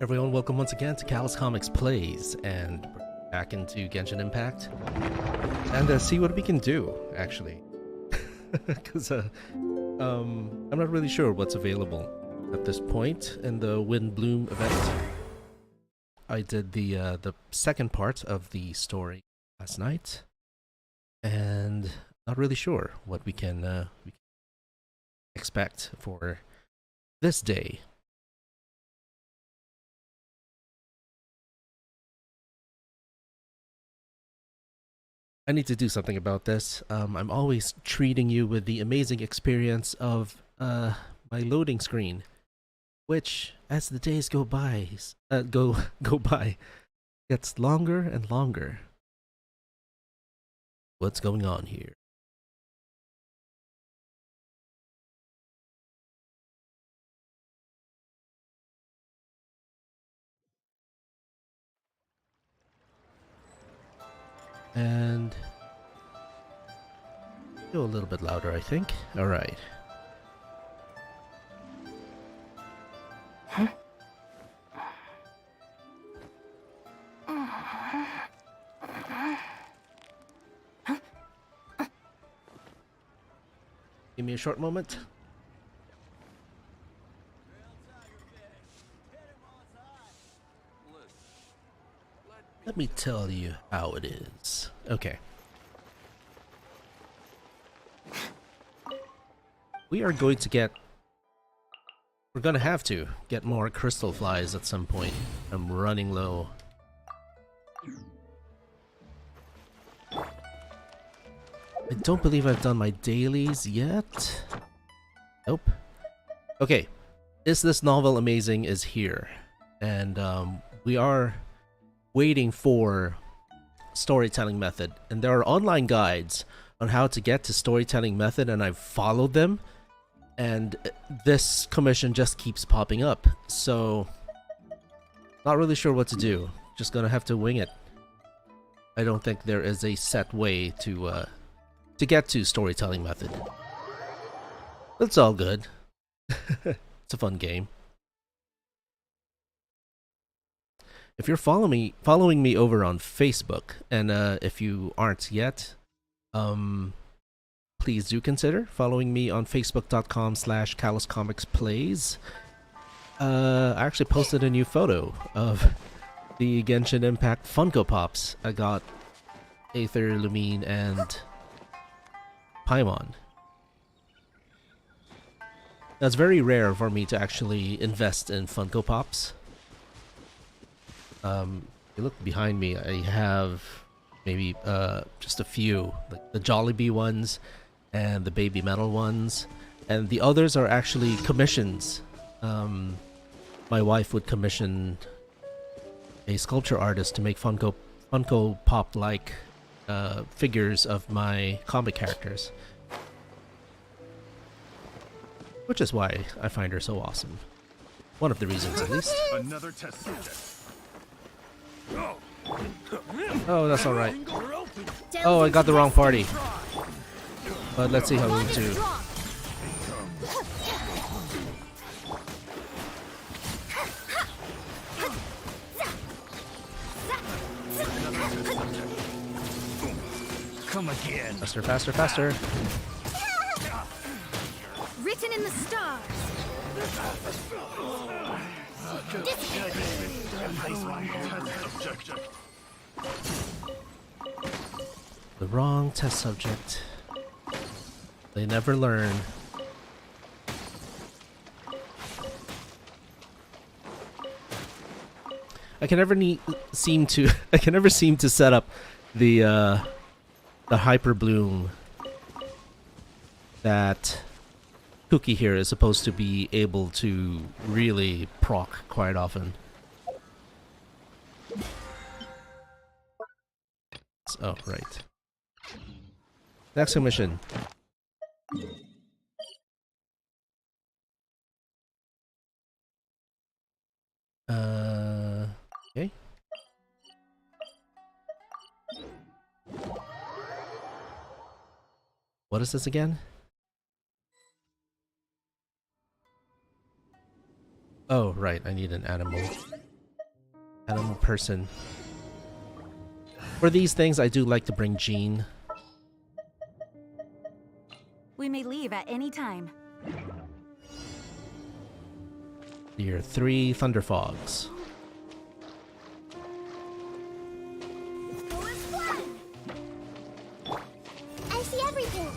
Everyone, welcome once again to Callus Comics Plays, and we're back into Genshin Impact, and see what we can do, actually. Because I'm not really sure what's available at this point in the Windblume event. I did the second part of the story last night, and not really sure what we can expect for this day. I need to do something about this. I'm always treating you with the amazing experience of my loading screen, which, as the days go by, go by, gets longer and longer. What's going on here? And go a little bit louder, I think. All right. Give me a short moment. Let me tell you how it is. Okay. We are going to get... We're gonna have to get more crystal flies at some point. I'm running low. I don't believe I've done my dailies yet. Nope. Okay. Is This Novel Amazing is here. And we are waiting for storytelling method. And there are online guides on how to get to storytelling method, and I've followed them. And this commission just keeps popping up. So, not really sure what to do. Just gonna have to wing it. I don't think there is a set way to get to storytelling method. It's all good. It's a fun game. If you're following me over on Facebook, and if you aren't yet, please do consider following me on facebook.com/CallusComicsPlays. I actually posted a new photo of the Genshin Impact Funko Pops. I got Aether, Lumine, and Paimon. That's very rare for me to actually invest in Funko Pops. You look behind me, I have maybe just a few, like the Jollibee ones and the Baby Metal ones, and the others are actually commissions. My wife would commission a sculpture artist to make Funko Pop like figures of my comic characters, which is why I find her so awesome. One of the reasons, at least. Another test subject. Oh, that's all right. Oh, I got the wrong party. But let's see how we do. Come again. Faster, faster, faster. Written in the stars. The wrong test subject. They never learn. I can never seem to set up the hyper bloom that Cookie here is supposed to be able to really proc quite often. Oh, right. Next mission. Okay. What is this again? Oh, right, I need an animal. Animal person. For these things, I do like to bring Jean. We may leave at any time. Here, 3 Thunder Fogs. I see everything.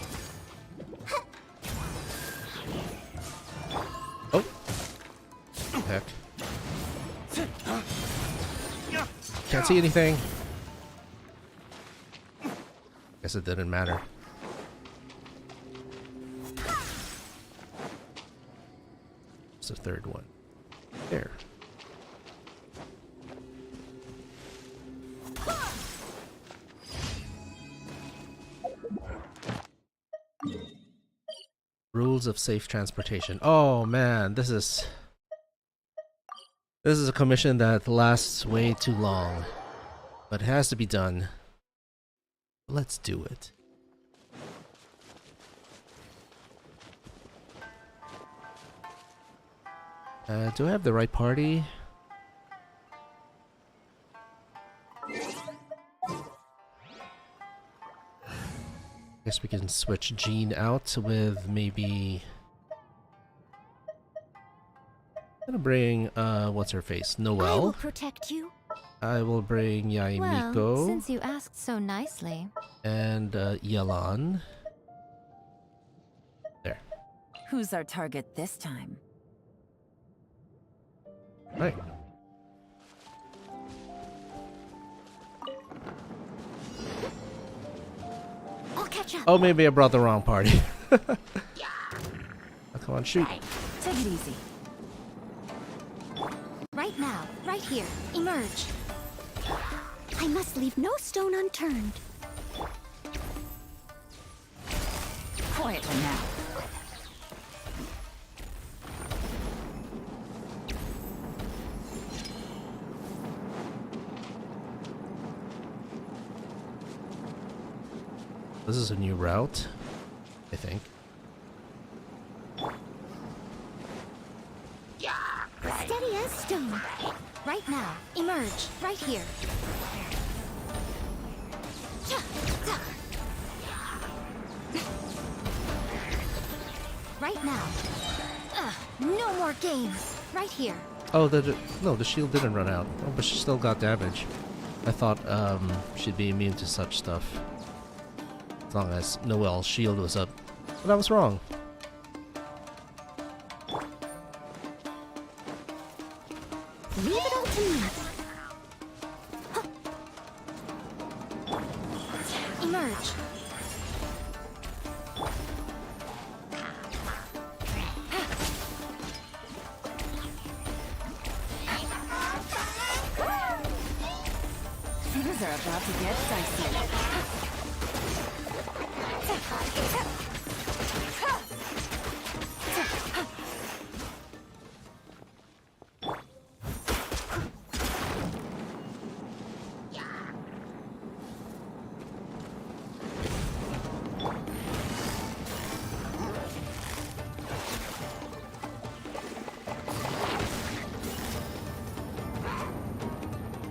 Oh! Heck. Can't see anything. Guess it didn't matter. It's the 3rd one. There. Rules of safe transportation. Oh man, this is a commission that lasts way too long. But it has to be done. Let's do it. Do I have the right party? Guess we can switch Jean out with maybe... I'm gonna bring, what's her face? I will Noelle. protect you. I will bring Yaimiko. Well, since you asked so nicely. And, Yelan. There. Who's our target this time? Right. I'll catch up. Oh, maybe I brought the wrong party. Oh, come on, shoot. Take it easy. Right now, right here. Emerge. I must leave no stone unturned. Quietly now. This is a new route, I think. Steady as stone. Right now, emerge. Right here. Right now. No more games. Right here. Oh, no, the shield didn't run out. Oh, but she still got damage. I thought she'd be immune to such stuff. As long as Noelle's shield was up. But I was wrong. Leave it all to me. Emerge. Things are about to get dicey.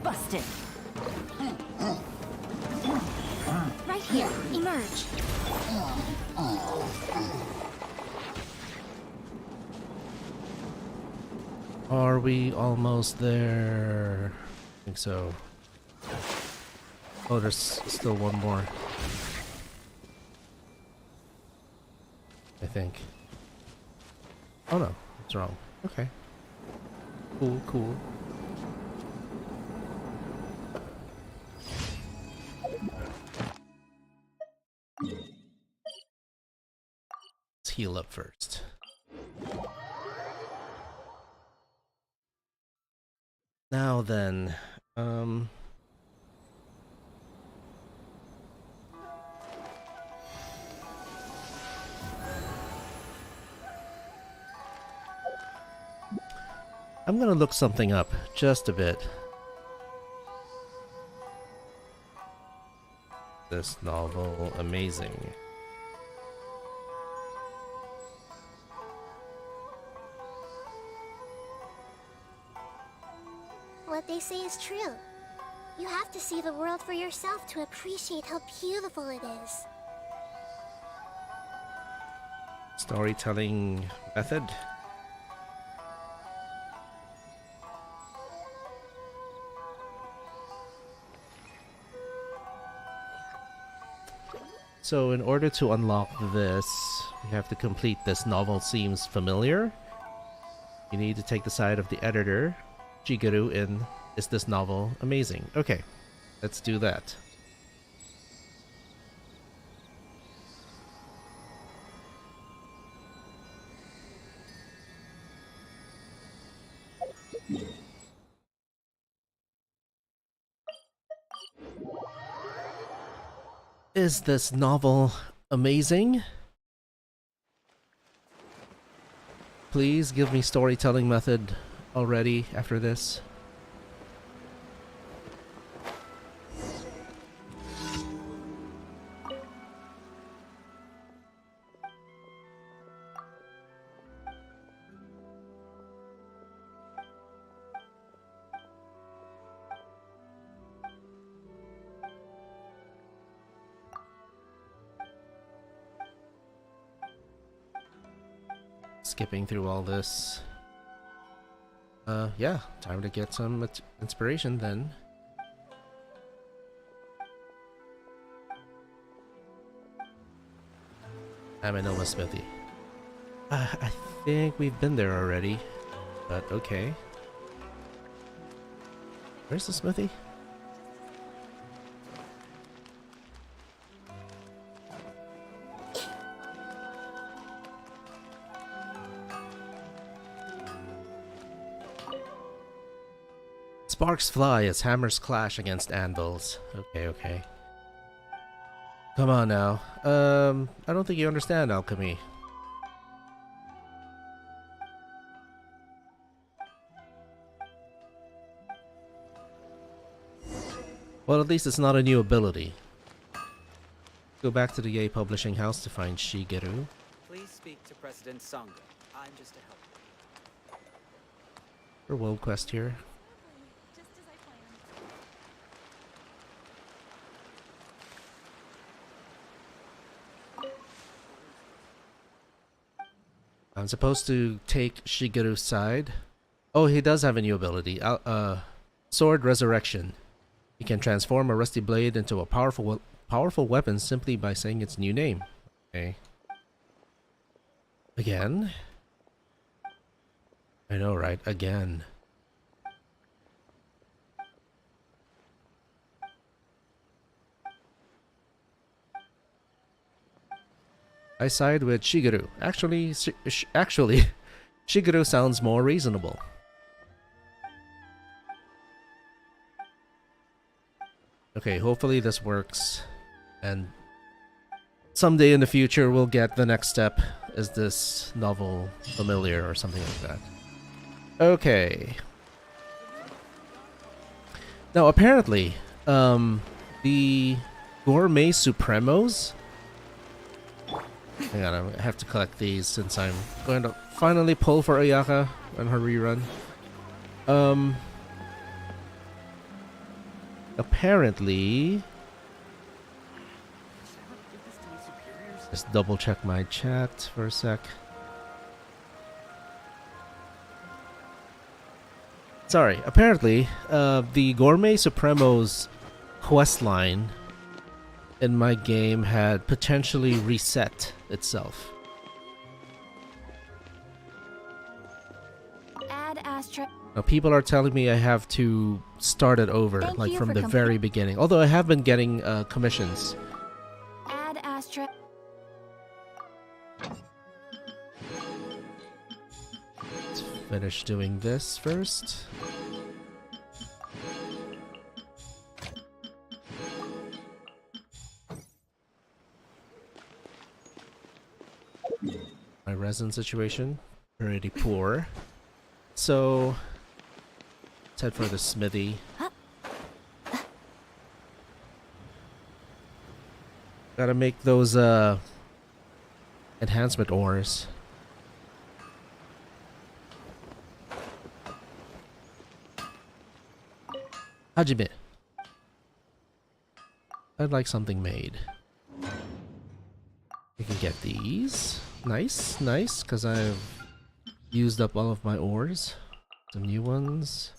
Busted. Right here. Emerge. Are we almost there? I think so. Oh, there's still one more. I think. Oh no, it's wrong. Okay. Cool, cool. Let's heal up first. Now then, I'm gonna look something up, just a bit. This novel amazing. What they say is true. You have to see the world for yourself to appreciate how beautiful it is. Storytelling method. So in order to unlock this, we have to complete this novel seems familiar. You need to take the side of the editor, Shigeru, in Is This Novel Amazing? Okay, let's do that. Is this novel amazing? Please give me storytelling method already after this. Skipping through all this. Yeah, time to get some inspiration then. Aminoma Smithy. I think we've been there already, but okay. Where's the smithy? Sparks fly as hammers clash against anvils. Okay, okay. Come on now. I don't think you understand alchemy. Well, at least it's not a new ability. Go back to the Yay Publishing House to find Shigeru. Please speak to President Sangha. I'm just a helper. For World Quest here. I'm supposed to take Shigeru's side. Oh, he does have a new ability. Sword Resurrection. He can transform a rusty blade into a powerful weapon simply by saying its new name. Okay. Again? I know, right? Again. I side with Shigeru. Actually, Shigeru sounds more reasonable. Okay, hopefully this works, and someday in the future we'll get the next step. Is this novel familiar or something like that? Okay. Now apparently, the Gourmet Supremos. Hang on, I have to collect these since I'm going to finally pull for Ayaka on her rerun. Apparently... Just double check my chat for a sec. Sorry, apparently, the Gourmet Supremos questline in my game had potentially reset itself. Add Astra. Now people are telling me I have to start it over, Thank like you from for the very beginning. Although I have been getting commissions. Add Astra. Let's finish doing this first. My resin situation, pretty poor. So, Let's head for the smithy. Gotta make those enhancement ores. Hajime. I'd like something made. We can get these. Nice, nice, because I've used up all of my ores. Some new ones.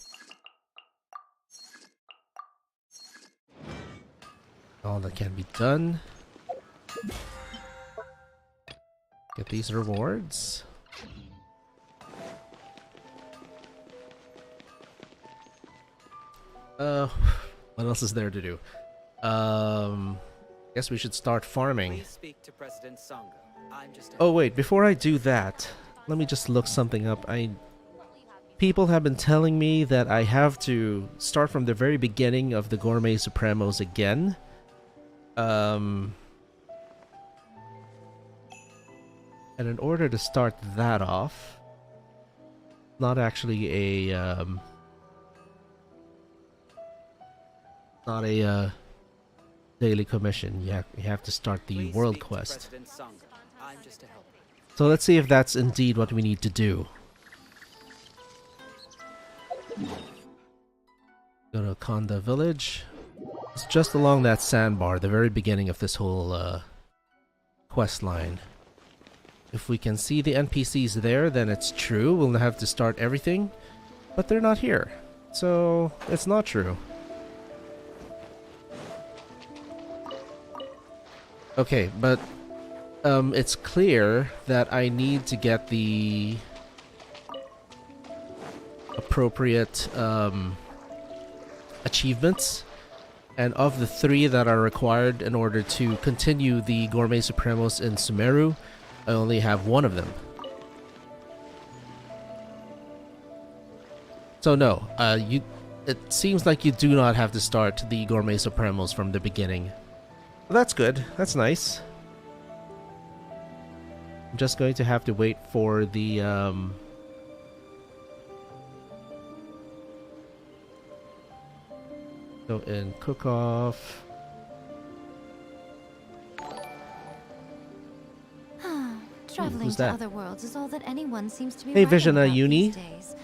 All that can be done. Get these rewards. What else is there to do? Guess we should start farming. Please speak to President Sangha. I'm just a Oh wait, before I do that, let me just look something up. People have been telling me that I have to start from the very beginning of the Gourmet Supremos again. And in order to start that off, not actually a not a daily commission. You have to start the Please world speak to quest. President Sangha. I'm just a helper. So let's see if that's indeed what we need to do. Go to Konda village. It's just along that sandbar, the very beginning of this whole quest line. If we can see the NPCs there, then it's true. We'll have to start everything. But they're not here. So it's not true. Okay, but it's clear that I need to get the appropriate achievements, and of the 3 that are required in order to continue the Gourmet Supremos in Sumeru, I only have 1 of them. So no, it seems like you do not have to start the Gourmet Supremos from the beginning. Well, that's good. That's nice. I'm just going to have to wait for the go in cook off. Traveling who's to that? other worlds is all that anyone seems to be Hey, writing Vision, about Uni. these days.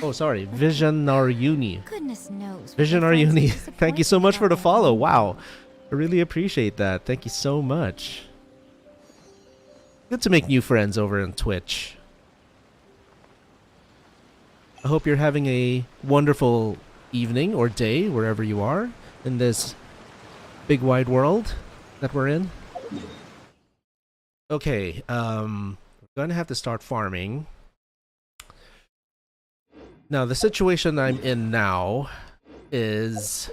Oh, sorry, Visionar Uni. Goodness knows. what Visionar their friends Uni. are Thank you so disappointed much for the about follow. them. Wow. I really appreciate that. Thank you so much. Good to make new friends over on Twitch. I hope you're having a wonderful evening or day wherever you are in this big wide world that we're in. Okay, we're going to have to start farming. Now, the situation I'm in now is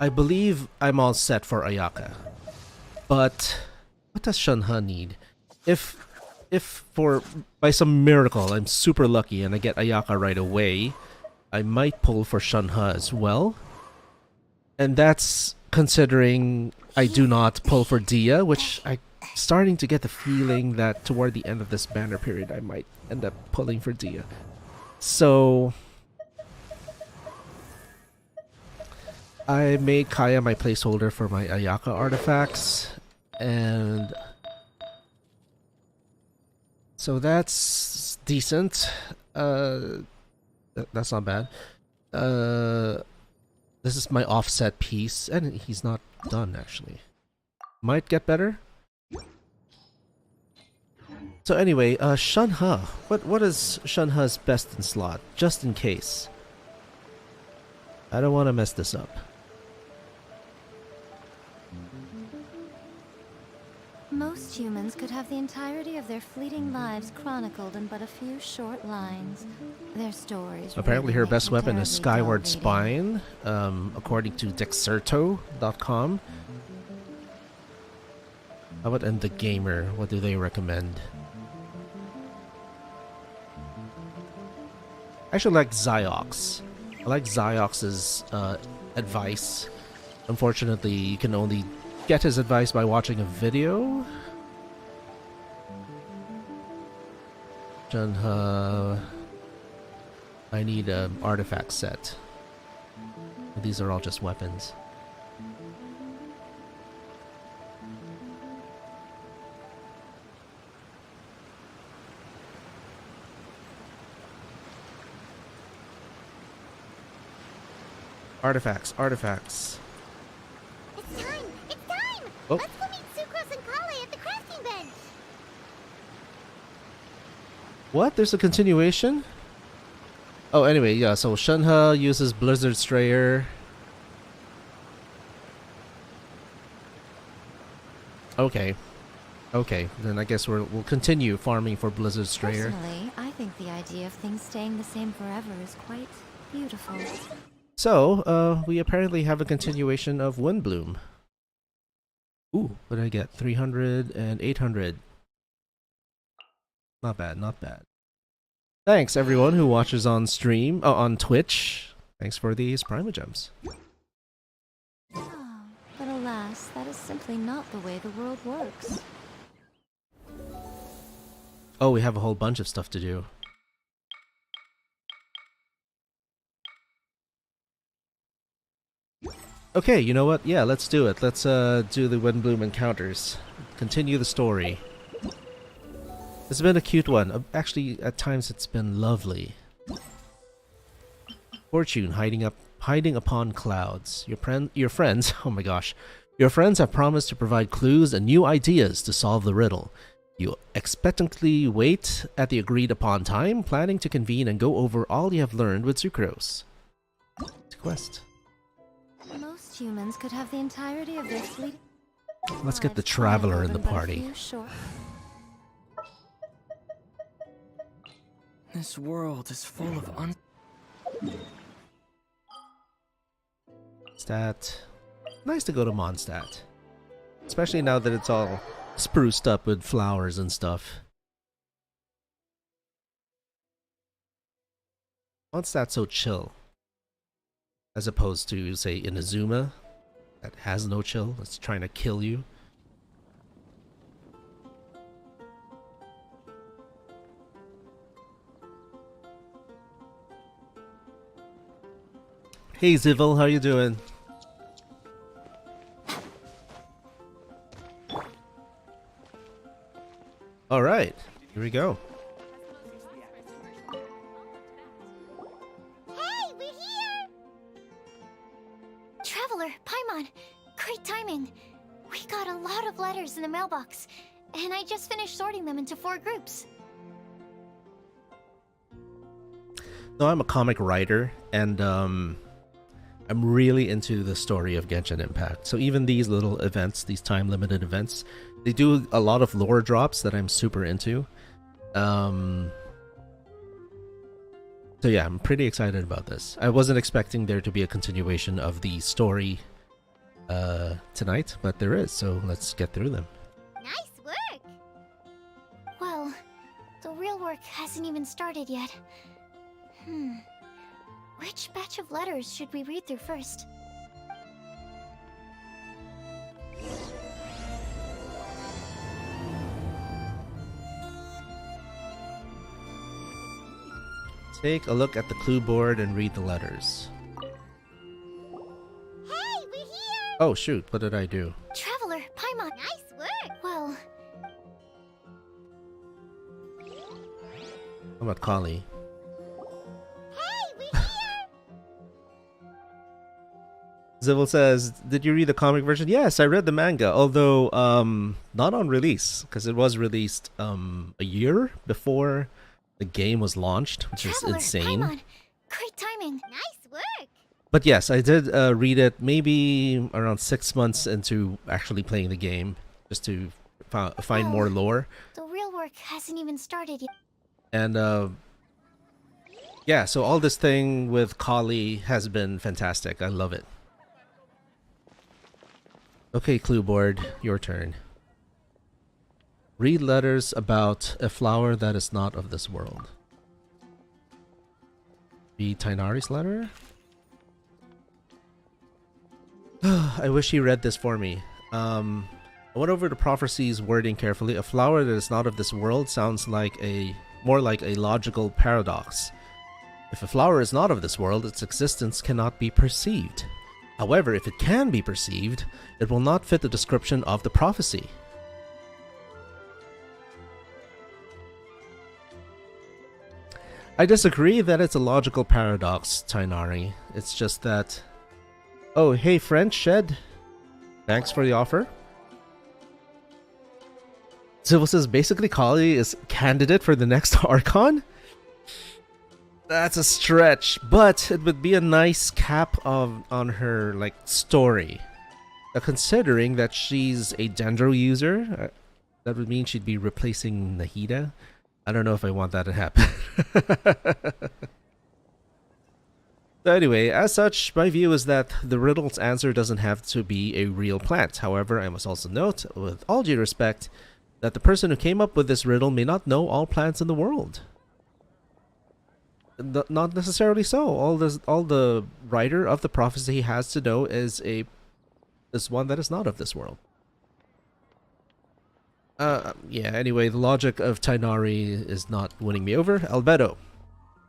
I believe I'm all set for Ayaka. But what does Shanha need? If by some miracle I'm super lucky and I get Ayaka right away, I might pull for Shanha as well. And that's considering I do not pull for Dia, which I'm starting to get the feeling that toward the end of this banner period I might end up pulling for Dia. So I made Kaya my placeholder for my Ayaka artifacts, and so that's decent. That's not bad. This is my offset piece, and he's not done actually. Might get better. So anyway, Shanha. What is Shanha's best in slot? Just in case. I don't want to mess this up. Most humans could have the entirety of their fleeting lives chronicled in but a few short lines. Their stories. Apparently really her make best me weapon is terribly dull Skyward reading. Spine, according to Dexerto.com. How about in The Gamer? What do they recommend? I actually like Ziox. I like Ziox's advice. Unfortunately, you can only get his advice by watching a video. Shanha. I need an artifact set. These are all just weapons. Artifacts, artifacts. It's time! It's time! Oh. Let's go meet Sucrose and Kale at the crafting bench! What? There's a continuation? Oh, anyway, yeah, so Shenhe uses Blizzard Strayer. Okay. Okay, then I guess we'll continue farming for Blizzard Strayer. Personally, I think the idea of things staying the same forever is quite beautiful. So, we apparently have a continuation of Windblume. Ooh, what did I get? 300 and 800. Not bad, not bad. Thanks everyone who watches on stream, on Twitch. Thanks for these Prima Gems. Oh, but alas, that is simply not the way the world works. Oh, we have a whole bunch of stuff to do. Okay, you know what? Yeah, let's do it. Let's do the Windblume encounters. Continue the story. It's been a cute one. Actually, at times it's been lovely. Fortune hiding upon clouds. Your friends, oh my gosh. Your friends have promised to provide clues and new ideas to solve the riddle. You expectantly wait at the agreed upon time, planning to convene and go over all you have learned with Sucrose. It's a quest. Most humans could have the entirety of their fleet. Let's get the lives traveler in the chronicled but a party. few short- This world is full of Stat. Nice to go to Mondstadt. Especially now that it's all spruced up with flowers and stuff. Mondstadt's so chill. As opposed to, say, Inazuma, that has no chill, that's trying to kill you. Hey Zivil, how you doing? Alright, here we go. Hey, we're here! Traveler, Paimon, great timing. We got a lot of letters in the mailbox, and I just finished sorting them into 4 groups. No, I'm a comic writer, and I'm really into the story of Genshin Impact. So even these little events, these time-limited events, they do a lot of lore drops that I'm super into. So yeah, I'm pretty excited about this. I wasn't expecting there to be a continuation of the story tonight, but there is, so let's get through them. Nice work! Well, the real work hasn't even started yet. Which batch of letters should we read through first? Take a look at the clue board and read the letters. Hey, we're here! Oh shoot, what did I do? Traveler, Paimon. Nice work! Well, How about Kali? hey, we're here! Zivil says, did you read the comic version? Yes, I read the manga, although not on release, because it was released a year before the game was launched, which is Traveler, insane. Paimon. Great timing. Nice work! But yes, I did read it maybe around 6 months into actually playing the game, just to find more lore. The real work hasn't even started yet. And yeah, so all this thing with Kali has been fantastic. I love it. Okay, clue board, your turn. Read letters about a flower that is not of this world. Read Tainari's letter? I wish he read this for me. I went over the prophecy's wording carefully. A flower that is not of this world sounds like more like a logical paradox. If a flower is not of this world, its existence cannot be perceived. However, if it can be perceived, it will not fit the description of the prophecy. I disagree that it's a logical paradox, Tainari. It's just that... Oh, hey French Shed. Thanks for the offer. So this is basically Kali is candidate for the next Archon? That's a stretch, but it would be a nice cap on her like story. Considering that she's a Dendro user, that would mean she'd be replacing Nahida. I don't know if I want that to happen. So anyway, as such, my view is that the riddle's answer doesn't have to be a real plant. However, I must also note, with all due respect, that the person who came up with this riddle may not know all plants in the world. Not necessarily so. All the writer of the prophecy has to know is one that is not of this world. Yeah, anyway, the logic of Tainari is not winning me over. Albedo.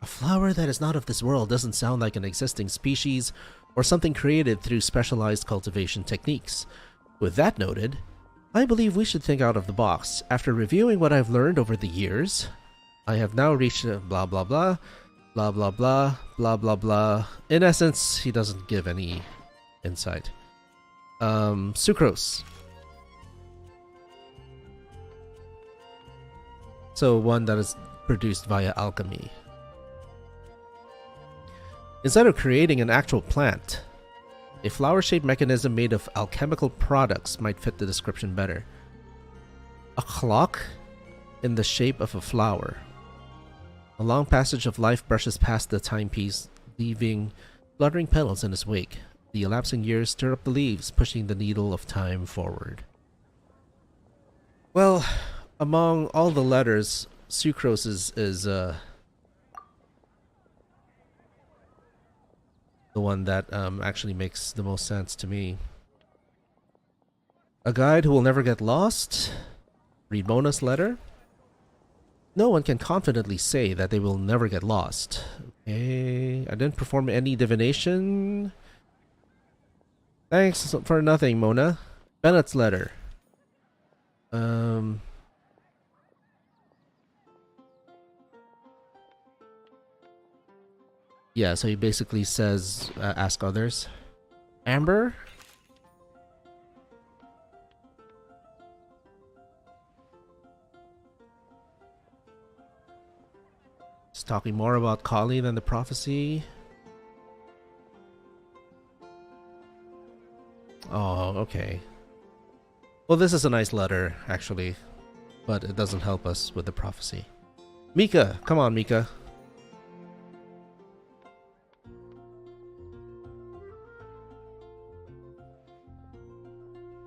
A flower that is not of this world doesn't sound like an existing species or something created through specialized cultivation techniques. With that noted, I believe we should think out of the box. After reviewing what I've learned over the years, I have now reached blah blah blah, blah blah blah, blah blah blah. In essence, he doesn't give any insight. Sucrose. So one that is produced via alchemy. Instead of creating an actual plant, a flower-shaped mechanism made of alchemical products might fit the description better. A clock in the shape of a flower. A long passage of life brushes past the timepiece, leaving fluttering petals in its wake. The elapsing years stir up the leaves, pushing the needle of time forward. Well, among all the letters, Sucrose is the one that actually makes the most sense to me. A guide who will never get lost. Read Mona's letter. No one can confidently say that they will never get lost. Okay, I didn't perform any divination. Thanks for nothing, Mona. Bennett's letter. Yeah, so he basically says, ask others. Amber? It's talking more about Kali than the prophecy. Oh, okay. Well, this is a nice letter, actually. But it doesn't help us with the prophecy. Mika! Come on, Mika.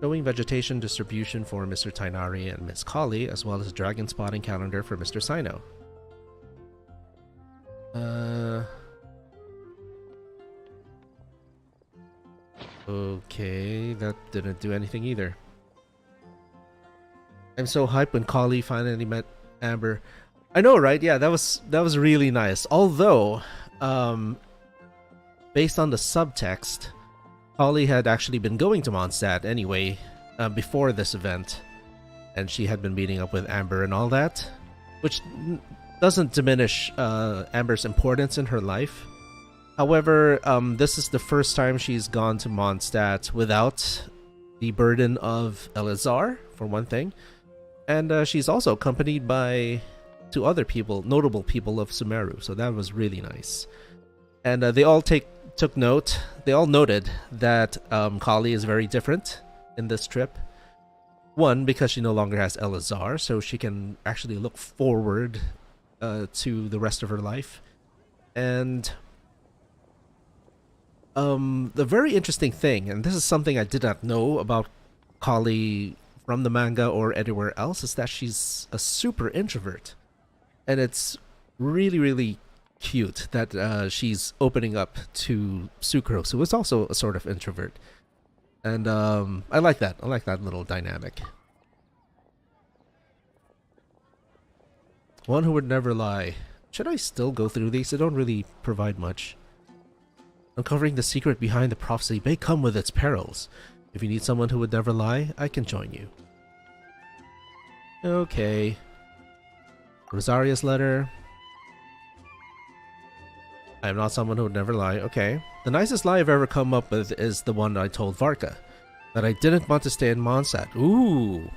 Showing vegetation distribution for Mr. Tainari and Miss Kali, as well as dragon spotting calendar for Mr. Sino. Okay, that didn't do anything either. I'm so hyped when Kali finally met Amber. I know, right? Yeah, that was really nice. Although, based on the subtext, Kali had actually been going to Mondstadt anyway, before this event, and she had been meeting up with Amber and all that, which doesn't diminish Amber's importance in her life. However, this is the first time she's gone to Mondstadt without the burden of Elazar, for one thing, and she's also accompanied by two other people, notable people of Sumeru, so that was really nice. And they all took note. They all noted that Kali is very different in this trip. One, because she no longer has Elazar, so she can actually look forward to the rest of her life. And the very interesting thing, and this is something I did not know about Kali from the manga or anywhere else, is that she's a super introvert. And it's really, really cute that she's opening up to Sucrose, who is also a sort of introvert. And I like that. I like that little dynamic. One who would never lie. Should I still go through these? They don't really provide much. Uncovering the secret behind the prophecy may come with its perils. If you need someone who would never lie, I can join you. Okay. Rosaria's letter. I am not someone who would never lie. Okay. The nicest lie I've ever come up with is the one I told Varka. That I didn't want to stay in Mondstadt. Ooh.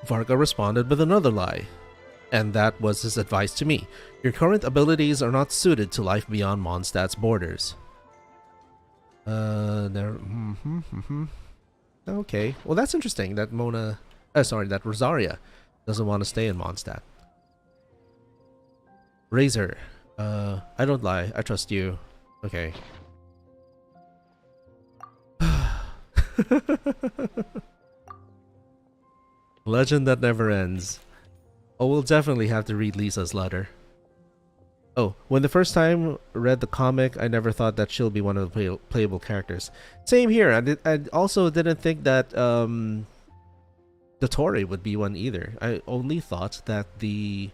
Varka responded with another lie. And that was his advice to me. Your current abilities are not suited to life beyond Mondstadt's borders. Okay. Well, that's interesting that that Rosaria doesn't want to stay in Mondstadt. Razor. I don't lie. I trust you. Okay. Legend that never ends. Oh, we'll definitely have to read Lisa's letter. Oh, when the first time read the comic, I never thought that she'll be one of the playable characters. Same here. I also didn't think that Dottore would be one either. I only thought that the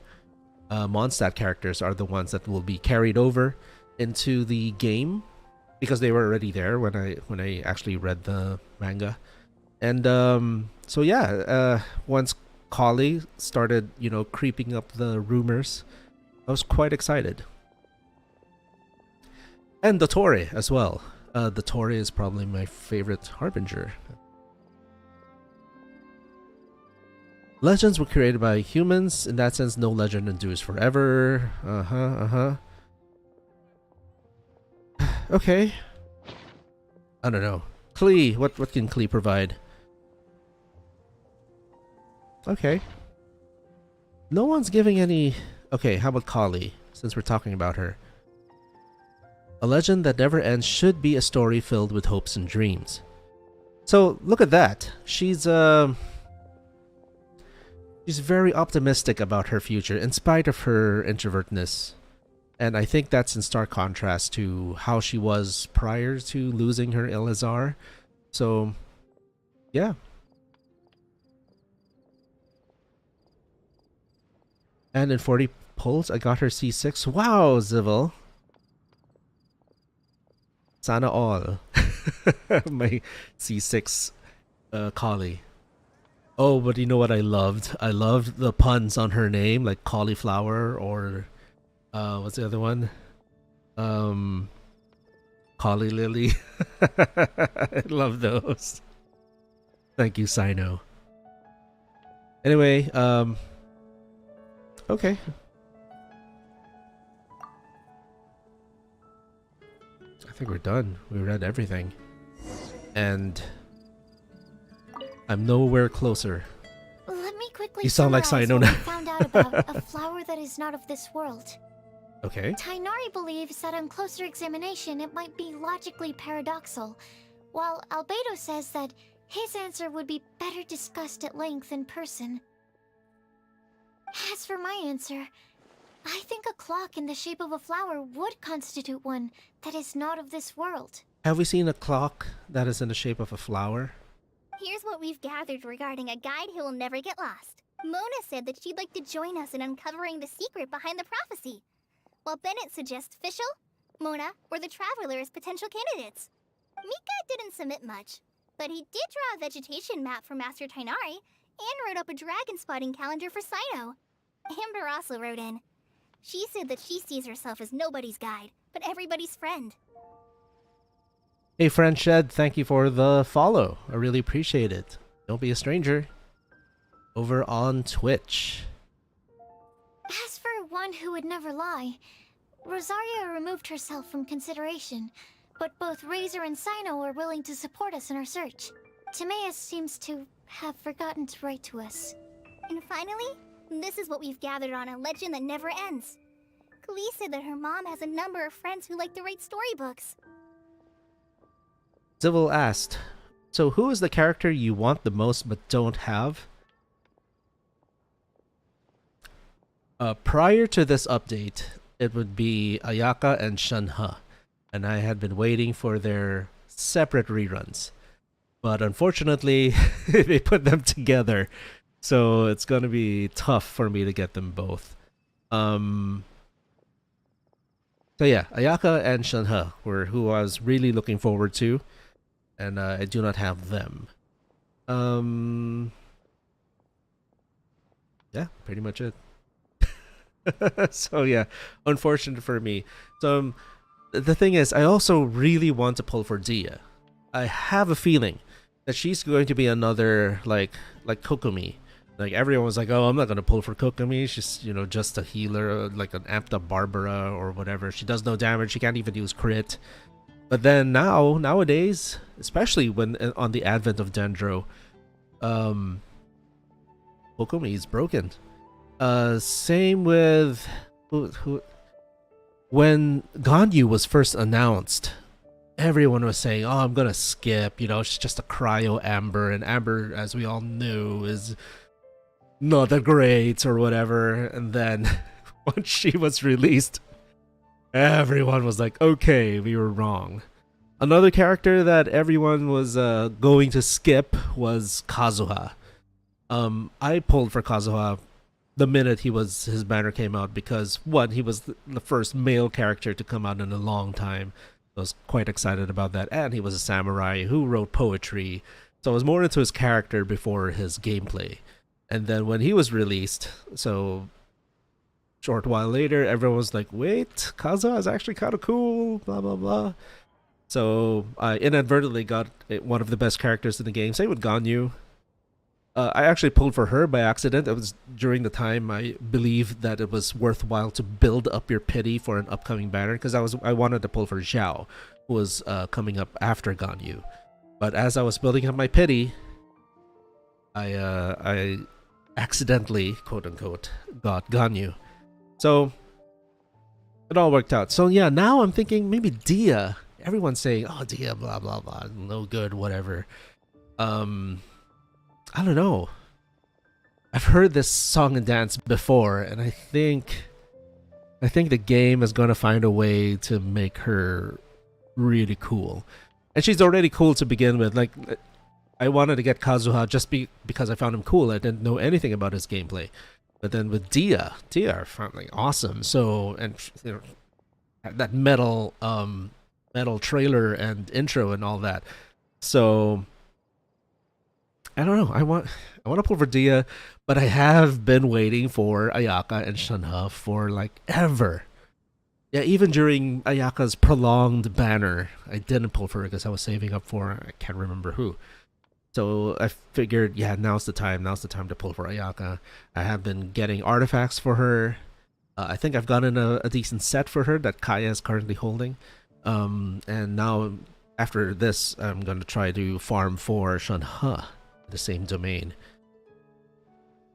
Mondstadt characters are the ones that will be carried over into the game because they were already there when I actually read the manga. And so yeah, once Kali started, creeping up the rumors, I was quite excited. And Dottore as well. Dottore is probably my favorite harbinger. Legends were created by humans. In that sense, no legend endures forever. Okay. I don't know. Klee, what can Klee provide? Okay. No one's giving any... Okay, how about Kali, since we're talking about her? A legend that never ends should be a story filled with hopes and dreams. So, look at that. She's very optimistic about her future, in spite of her introvertness. And I think that's in stark contrast to how she was prior to losing her Elazar. So, yeah. And in 40 pulls, I got her C6. Wow, Zivil. Sana all. My C6 Kali. Oh, but you know what I loved? I loved the puns on her name, like cauliflower or... what's the other one? Collie Lily. I love those. Thank you, Sino. Anyway, okay. I think we're done. We read everything. And I'm nowhere closer. Let me quickly You sound like summarize Sino what now. we found out about a flower that is not of this world. Okay. Tainari believes that on closer examination it might be logically paradoxal, while Albedo says that his answer would be better discussed at length in person. As for my answer, I think a clock in the shape of a flower would constitute one that is not of this world. Have we seen a clock that is in the shape of a flower? Here's what we've gathered regarding a guide who will never get lost. Mona said that she'd like to join us in uncovering the secret behind the prophecy, while Bennett suggests Fischl, Mona, or the Traveler as potential candidates. Mika didn't submit much, but he did draw a vegetation map for Master Tainari and wrote up a dragon spotting calendar for Sino. Amber also wrote in. She said that she sees herself as nobody's guide, but everybody's friend. Hey, friend Shed, thank you for the follow. I really appreciate it. Don't be a stranger. Over on Twitch. As for one who would never lie, Rosaria removed herself from consideration, but both Razor and Sino are willing to support us in our search. Timaeus seems to have forgotten to write to us. And finally, this is what we've gathered on a legend that never ends. Klee said that her mom has a number of friends who like to write storybooks. Zivil asked, so who is the character you want the most but don't have? Prior to this update, it would be Ayaka and Shenhe, and I had been waiting for their separate reruns. But unfortunately, they put them together So it's gonna be tough for me to get them both. So yeah, Ayaka and Shenhe were who I was really looking forward to, and I do not have them. Yeah, pretty much it. So yeah, unfortunate for me. So the thing is, I also really want to pull for Dia. I have a feeling that she's going to be another like Kokomi. Like everyone was like, "Oh, I'm not gonna pull for Kokomi. She's just a healer, like an amped up Barbara or whatever. She does no damage. She can't even use crit." But then nowadays, especially when on the advent of Dendro, Kokomi is broken. Same with who when Ganyu was first announced, everyone was saying, "Oh, I'm gonna skip. She's just a cryo Amber, and Amber, as we all knew, is not that great or whatever." And then once she was released, everyone was like, "Okay, we were wrong." Another character that everyone was going to skip was Kazuha. I pulled for Kazuha the minute his banner came out because one, he was the first male character to come out in a long time. I was quite excited about that, and he was a samurai who wrote poetry, so I was more into his character before his gameplay. And then when he was released, so short while later, everyone was like, "Wait, Kazuha is actually kind of cool," blah blah blah. So I inadvertently got one of the best characters in the game. Same with Ganyu. I actually pulled for her by accident. It was during the time I believed that it was worthwhile to build up your pity for an upcoming banner, because I wanted to pull for Xiao, who was coming up after Ganyu. But as I was building up my pity, I accidentally, quote unquote, got Ganyu. So it all worked out. So yeah, now I'm thinking maybe Dia. Everyone's saying, "Oh, Dia, blah blah blah, no good, whatever." I don't know. I've heard this song and dance before, and I think the game is gonna find a way to make her really cool. And she's already cool to begin with. Like, I wanted to get Kazuha just because I found him cool. I didn't know anything about his gameplay. But then with Dia I found like awesome. So, and that metal trailer and intro and all that. So I don't know. I want to pull for Dia, but I have been waiting for Ayaka and Shenhe for like ever. Yeah, even during Ayaka's prolonged banner, I didn't pull for her because I was saving up for, I can't remember who. So I figured, yeah, now's the time to pull for Ayaka. I have been getting artifacts for her. I think I've gotten a decent set for her that Kaya is currently holding. And now after this, I'm going to try to farm for Shenhe, the same domain.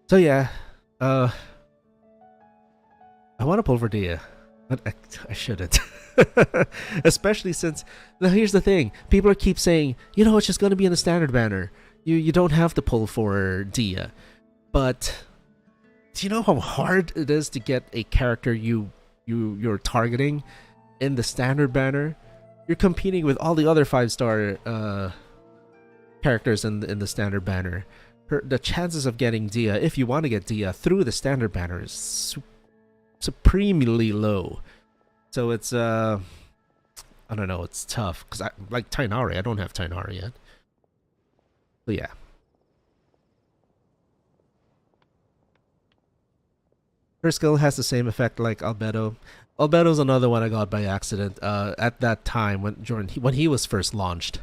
So yeah, I want to pull for Dia, but I shouldn't. Especially since, now here's the thing, people keep saying, it's just going to be in the standard banner. You don't have to pull for Dia. But do you know how hard it is to get a character you're targeting in the standard banner? You're competing with all the other 5-star characters in the standard banner. The chances of getting Dia, if you want to get Dia through the standard banner, is supremely low. So it's I don't know, it's tough because I like Tainari. I don't have Tainari yet. But yeah. Her skill has the same effect like Albedo. Albedo's another one I got by accident. At that time when he was first launched,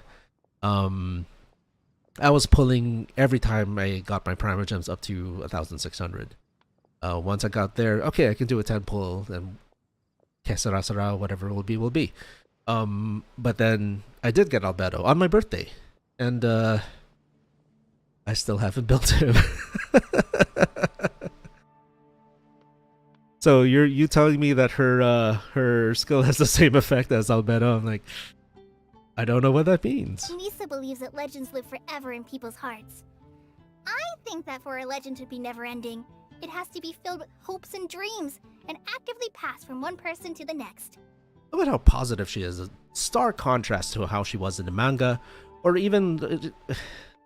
I was pulling every time I got my Primal Gems up to 1,600. Once I got there, okay, I can do a 10 pull, and Kesara, whatever will be. But then I did get Albedo on my birthday, and I still haven't built him. So you telling me that her skill has the same effect as Albedo? I'm like, I don't know what that means. Misa believes that legends live forever in people's hearts. I think that for a legend to be never-ending, it has to be filled with hopes and dreams, and actively pass from one person to the next. Look at how positive she is. A stark contrast to how she was in the manga, or even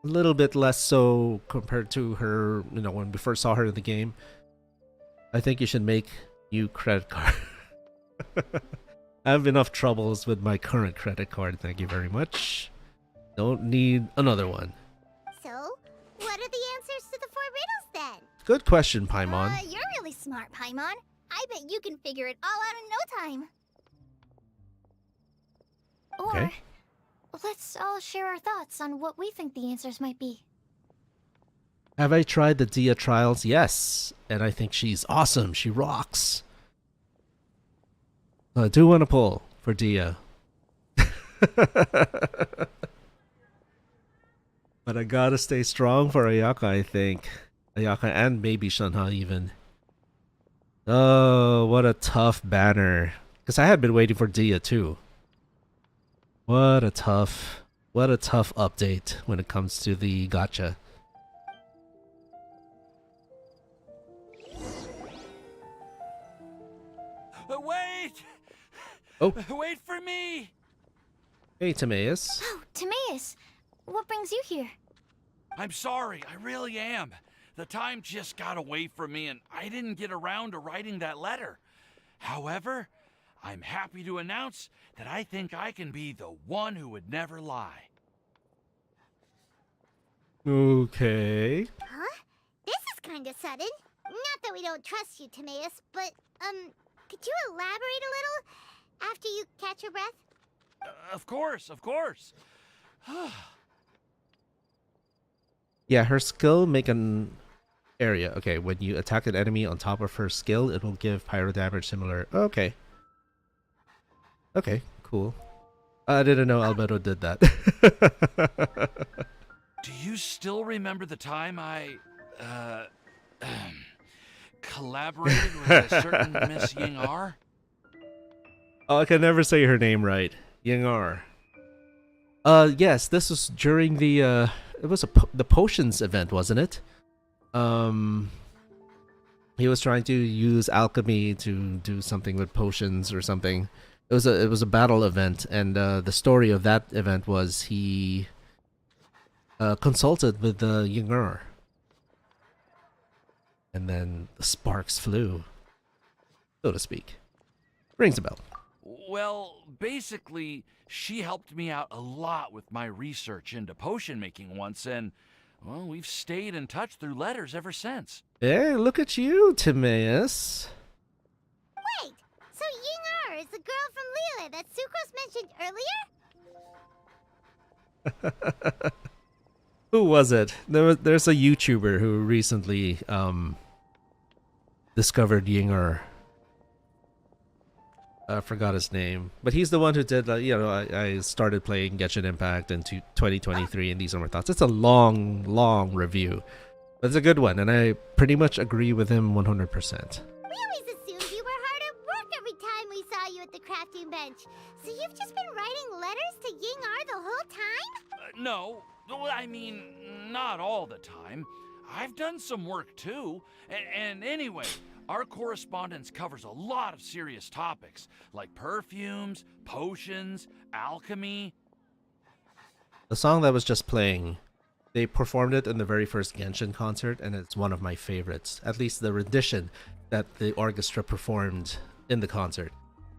A little bit less so compared to her, when we first saw her in the game. I think you should make new credit card. I have enough troubles with my current credit card, thank you very much. Don't need another one. So, what are the answers to the 4 riddles then? Good question, Paimon. You're really smart, Paimon. I bet you can figure it all out in no time. Or, Okay. let's all share our thoughts on what we think the answers might be. Have I tried the Dia trials? Yes. And I think she's awesome. She rocks. I do want to pull for Dia. But I gotta stay strong for Ayaka, I think. Ayaka and maybe Shanha even. Oh, what a tough banner. Because I had been waiting for Dia too. What a tough update when it comes to the gacha. Wait! Oh. Wait for me! Hey, Timaeus. Oh, Timaeus, what brings you here? I'm sorry, I really am. The time just got away from me and I didn't get around to writing that letter. However, I'm happy to announce that I think I can be the one who would never lie. Okay. Huh? This is kind of sudden. Not that we don't trust you, Timaeus, but, could you elaborate a little after you catch your breath? Of course, of course. Yeah, her skill make an area. Okay, when you attack an enemy on top of her skill, it will give pyro damage similar. Okay. Okay, cool. I didn't know Albedo did that. Do you still remember the time I, collaborated with a certain Miss Ying-ar? Oh, I can never say her name right. Ying-ar. Yes, this was during the, it was the potions event, wasn't it? He was trying to use alchemy to do something with potions or something. It was a battle event, and the story of that event was he consulted with the Ying-ar. And then the sparks flew, so to speak. Rings a bell. Well, basically, she helped me out a lot with my research into potion making once, and, well, we've stayed in touch through letters ever since. Hey, look at you, Timaeus. Wait, so Ying-ar is the girl from Lila that Sucrose mentioned earlier? Who was it? There's a YouTuber who recently discovered Ying-ar. I forgot his name, but he's the one who did. I started playing Genshin Impact in 2023, and these are my thoughts. It's a long review, but it's a good one, and I pretty much agree with him 100%. We always assumed you were hard at work every time we saw you at the crafting bench. So you've just been writing letters to Ying-ar the whole time? No, well, I mean, not all the time. I've done some work too, and anyway, our correspondence covers a lot of serious topics, like perfumes, potions, alchemy. The song that was just playing, they performed it in the very first Genshin concert, and it's one of my favorites. At least the rendition that the orchestra performed in the concert.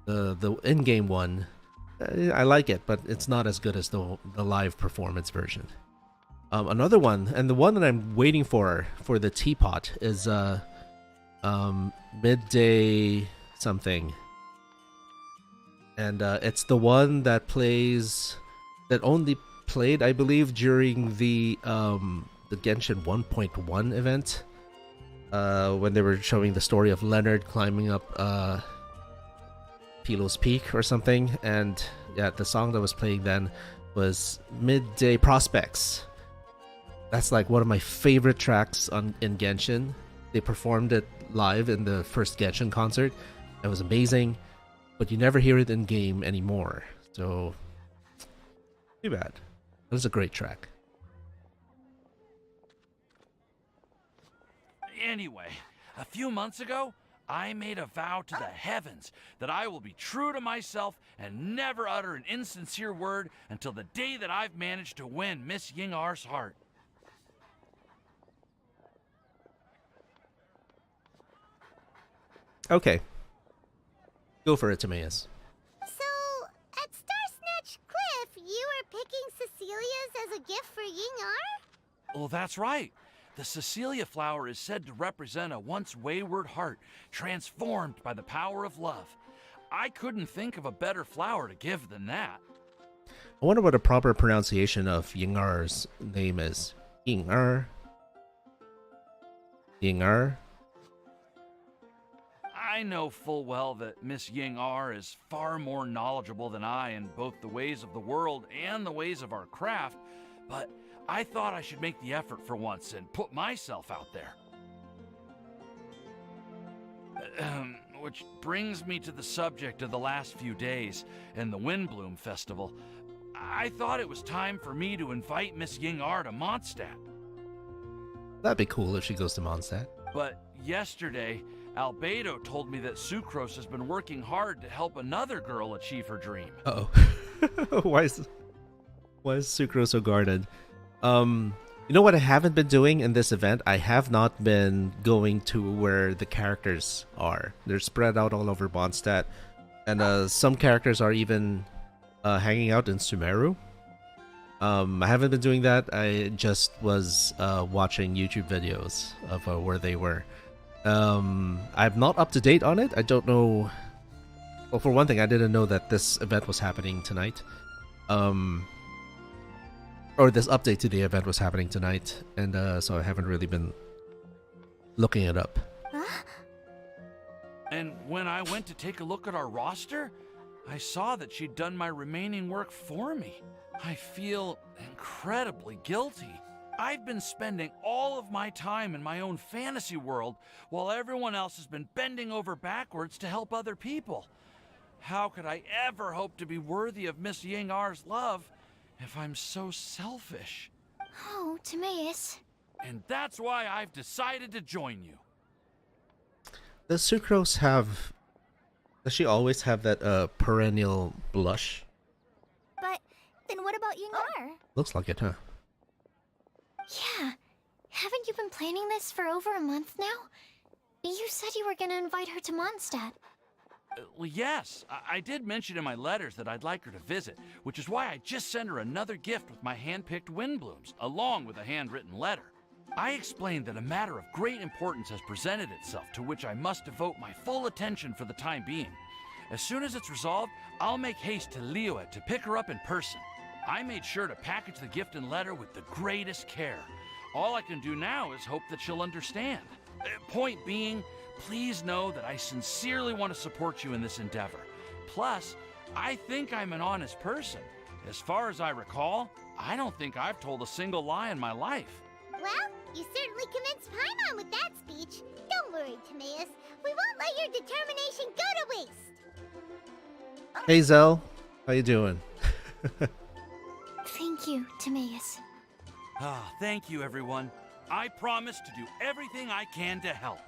The in-game one, I like it, but it's not as good as the live performance version. Another one, and the one that I'm waiting for the teapot, is Midday something. And it's the one that only played, I believe, during the Genshin 1.1 event, when they were showing the story of Leonard climbing up Pilo's Peak or something. And yeah, the song that was playing then was Midday Prospects. That's like one of my favorite tracks in Genshin. They performed it live in the first Genshin concert. It was amazing, but you never hear it in game anymore. So, too bad. It was a great track. Anyway, a few months ago, I made a vow to the heavens that I will be true to myself and never utter an insincere word until the day that I've managed to win Miss Ying-ar's heart. Okay. Go for it, Timaeus. So, at Star Snatch Cliff, you were picking Cecilia's as a gift for Ying-ar? Well, that's right. The Cecilia flower is said to represent a once wayward heart, transformed by the power of love. I couldn't think of a better flower to give than that. I wonder what the proper pronunciation of Ying-ar's name is. Ying-ar? Ying-ar? I know full well that Miss Ying-ar is far more knowledgeable than I in both the ways of the world and the ways of our craft, but I thought I should make the effort for once and put myself out there. Which brings me to the subject of the last few days and the Windblume Festival. I thought it was time for me to invite Miss Ying-ar to Mondstadt. That'd be cool if she goes to Mondstadt. But yesterday, Albedo told me that Sucrose has been working hard to help another girl achieve her dream. Uh-oh. Why is Sucrose so guarded? You know what I haven't been doing in this event? I have not been going to where the characters are. They're spread out all over Mondstadt. And some characters are even hanging out in Sumeru. I haven't been doing that. I just was watching YouTube videos of where they were. I'm not up to date on it. I don't know. Well, for one thing, I didn't know that this event was happening tonight. Or this update to the event was happening tonight, and so I haven't really been looking it up. And when I went to take a look at our roster, I saw that she'd done my remaining work for me. I feel incredibly guilty. I've been spending all of my time in my own fantasy world while everyone else has been bending over backwards to help other people. How could I ever hope to be worthy of Miss Ying-ar's love if I'm so selfish? Oh, Timaeus. And that's why I've decided to join you. Does Sucrose have... Does she always have that perennial blush? But then what about Ying-ar? Looks like it, huh? Yeah. Haven't you been planning this for over a month now? You said you were gonna invite her to Mondstadt. Well, yes, I did mention in my letters that I'd like her to visit, which is why I just sent her another gift with my hand-picked Windblooms, along with a handwritten letter. I explained that a matter of great importance has presented itself to which I must devote my full attention for the time being. As soon as it's resolved, I'll make haste to Liyue to pick her up in person. I made sure to package the gift and letter with the greatest care. All I can do now is hope that she'll understand. Point being, please know that I sincerely want to support you in this endeavor. Plus, I think I'm an honest person. As far as I recall, I don't think I've told a single lie in my life. Well, you certainly convinced Paimon with that speech. Don't worry, Timaeus. We won't let your determination go to waste. Hey, Zell. How you doing? Thank you, Timaeus. Thank you, everyone. I promise to do everything I can to help.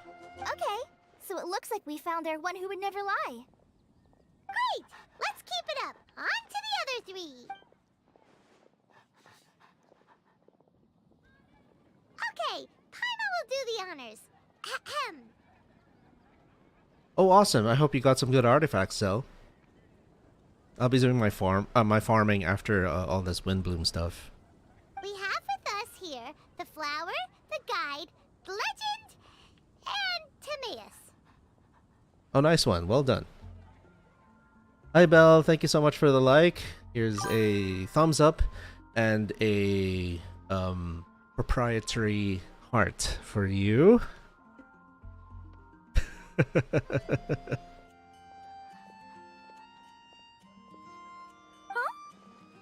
Okay, so it looks like we found our one who would never lie. Great! Let's keep it up. On to the other three. Okay, Paimon will do the honors. Ahem. Oh, awesome. I hope you got some good artifacts, Zell. I'll be doing my farming after all this Windblume stuff. We have with us here the flower, the guide, the legend, and Timaeus. Oh, nice one. Well done. Hi, Belle. Thank you so much for the like. Here's a thumbs up and a proprietary heart for you.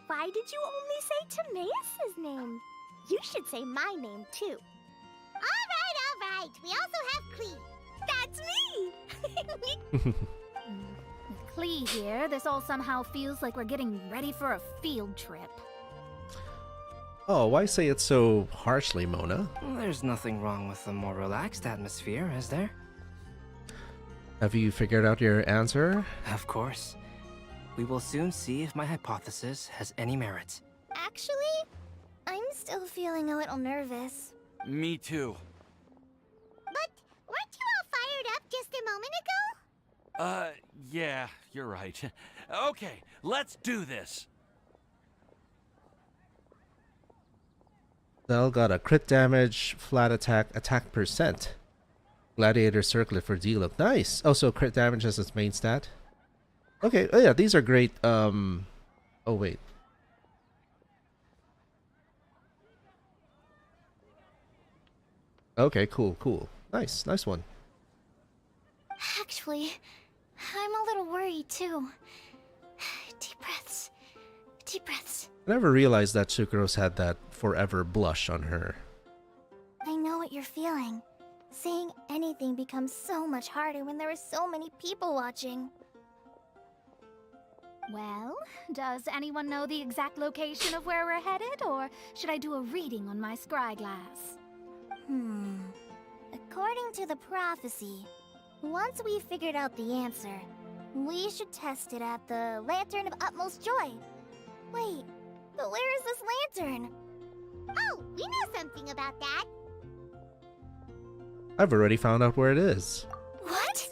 Why did you only say Timaeus' name? You should say my name, too. All right. We also have Klee. That's me! With Klee here, this all somehow feels like we're getting ready for a field trip. Oh, why say it so harshly, Mona? There's nothing wrong with a more relaxed atmosphere, is there? Have you figured out your answer? Of course. We will soon see if my hypothesis has any merit. Actually, I'm still feeling a little nervous. Me too. But weren't you all fired up just a moment ago? Yeah, you're right. Okay, let's do this. Cell got a crit damage, flat attack percent. Gladiator circlet for D-look. Nice! Also, crit damage as its main stat. Okay, oh yeah, these are great. Oh wait. Okay, cool. Nice one. Actually, I'm a little worried too. Deep breaths. Deep breaths. I never realized that Sucrose had that forever blush on her. I know what you're feeling. Saying anything becomes so much harder when there are so many people watching. Well, does anyone know the exact location of where we're headed, or should I do a reading on my scry glass? According to the prophecy, once we've figured out the answer, we should test it at the Lantern of Utmost Joy. Wait, but where is this lantern? Oh, we know something about that. I've already found out where it is. What?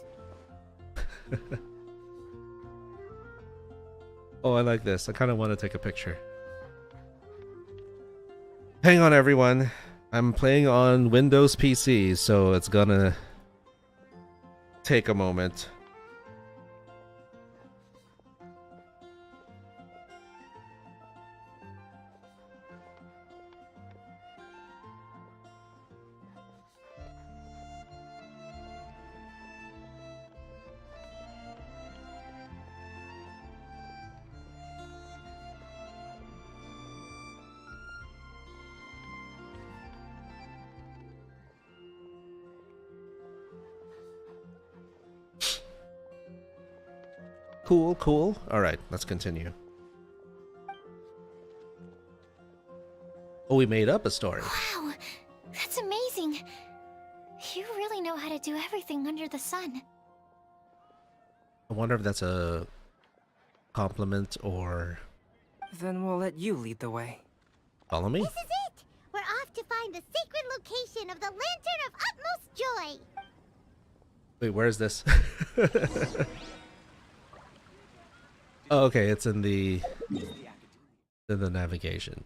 Oh, I like this. I kind of want to take a picture. Hang on, everyone. I'm playing on Windows PC, so it's gonna take a moment. Cool. Alright, let's continue. Oh, we made up a story. Wow, that's amazing. You really know how to do everything under the sun. I wonder if that's a compliment or... Then we'll let you lead the way. Follow me? This is it! We're off to find the sacred location of the Lantern of Utmost Joy! Wait, where is this? Oh, okay, it's in the navigation.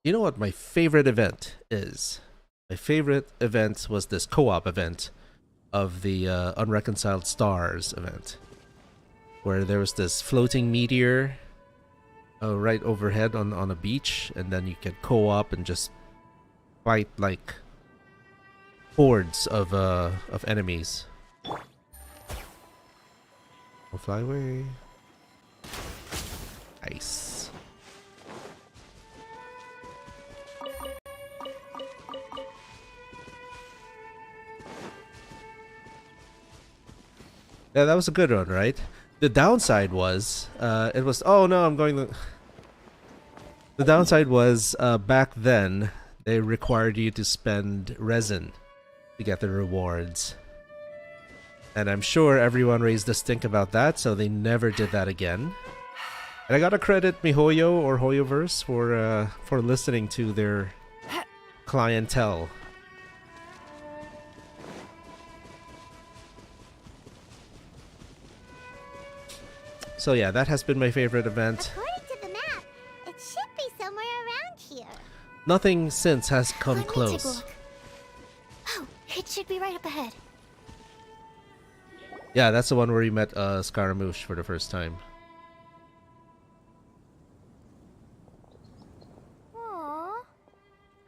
You know what my favorite event is? My favorite event was this co-op event of the Unreconciled Stars event, where there was this floating meteor right overhead on a beach, and then you could co-op and just fight like hordes of enemies. We'll fly away. Nice. Yeah, that was a good one, right? The downside was, it was, oh no, I'm going to... The downside was, back then, they required you to spend resin to get the rewards. And I'm sure everyone raised a stink about that, so they never did that again. And I gotta credit MiHoYo or Hoyoverse for listening to their clientele. So yeah, that has been my favorite event. According to the map, it should be somewhere around here. Nothing since has come Let me take a close. look. Oh, it should be right up ahead. Yeah, that's the one where you met Scaramouche for the first time. Aww.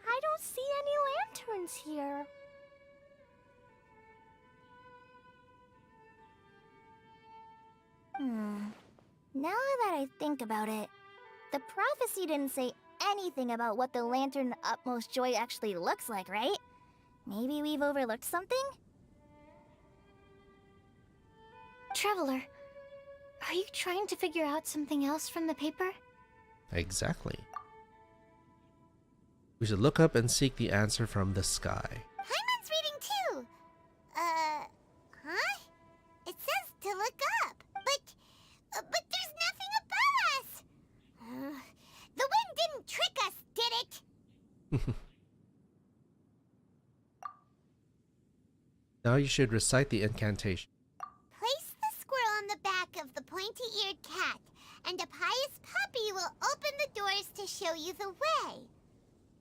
I don't see any lanterns here. Now that I think about it, the prophecy didn't say anything about what the Lantern Utmost Joy actually looks like, right? Maybe we've overlooked something? Traveler, are you trying to figure out something else from the paper? Exactly. We should look up and seek the answer from the sky. Hyman's reading too. Huh? It says to look up, but there's nothing above us. The wind didn't trick us, did it? Now you should recite the incantation. Place the squirrel on the back of the pointy-eared cat, and a pious puppy will open the doors to show you the way.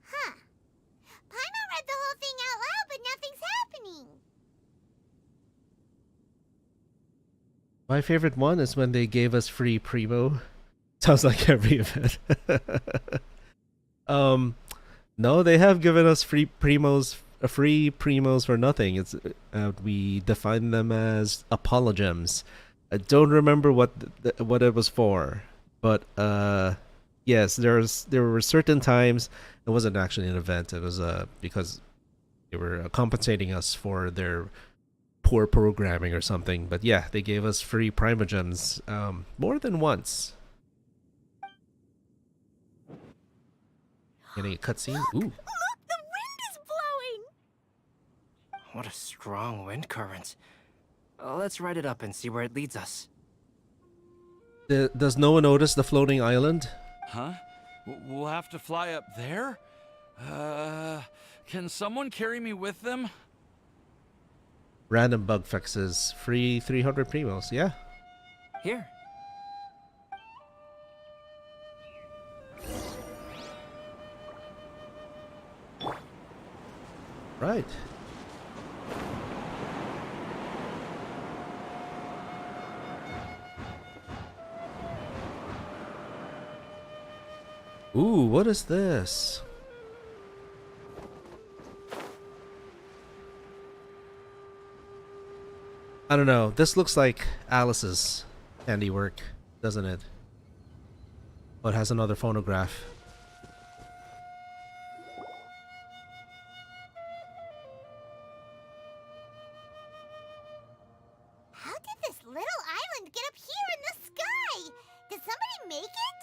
Huh. Paimon read the whole thing out loud, but nothing's happening. My favorite one is when they gave us free Primo. Sounds like every event. No, they have given us free Primos for nothing. It's we define them as apologems. I don't remember what it was for, but yes, there were certain times it wasn't actually an event. It was because they were compensating us for their poor programming or something. But yeah, they gave us free Primogems more than once. Getting a cutscene. Ooh. Look, the wind is blowing! What a strong wind current. Let's ride it up and see where it leads us. Does no one notice the floating island? Huh? We'll have to fly up there? Can someone carry me with them? Random bug fixes. Free 300 Primos. Yeah. Here. Right. Ooh, what is this? I don't know. This looks like Alice's handiwork, doesn't it? But it has another phonograph. How did this little island get up here in the sky? Did somebody make it?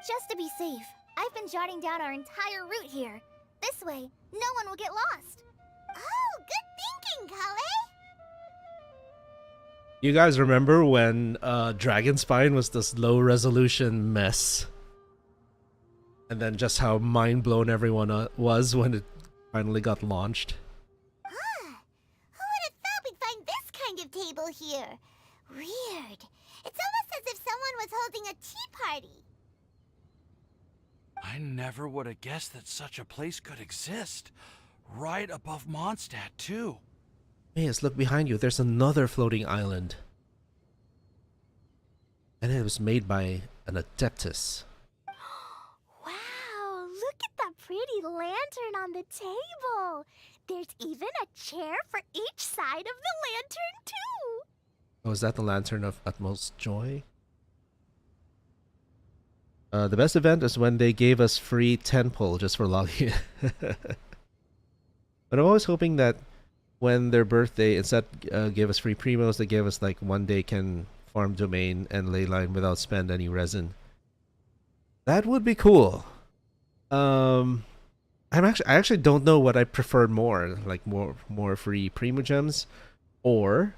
Just to be safe, I've been jotting down our entire route here. This way, no one will get lost. Oh, good thinking, Kale. You guys remember when Dragonspine was this low-resolution mess? And then just how mind-blown everyone was when it finally got launched? Huh. Who would have thought we'd find this kind of table here? Weird. It's almost as if someone was holding a tea party. I never would have guessed that such a place could exist. Right above Mondstadt, too. Yes, look behind you. There's another floating island. And it was made by an Adeptus. Wow, look at that pretty lantern on the table. There's even a chair for each side of the lantern, too. Oh, is that the Lantern of Utmost Joy? The best event is when they gave us free 10 pull just for logging in. But I'm always hoping that when their birthday, instead gave us free primos, they gave us like one day can farm domain and ley line without spend any resin. That would be cool. I actually don't know what I prefer more, like more free primogems, or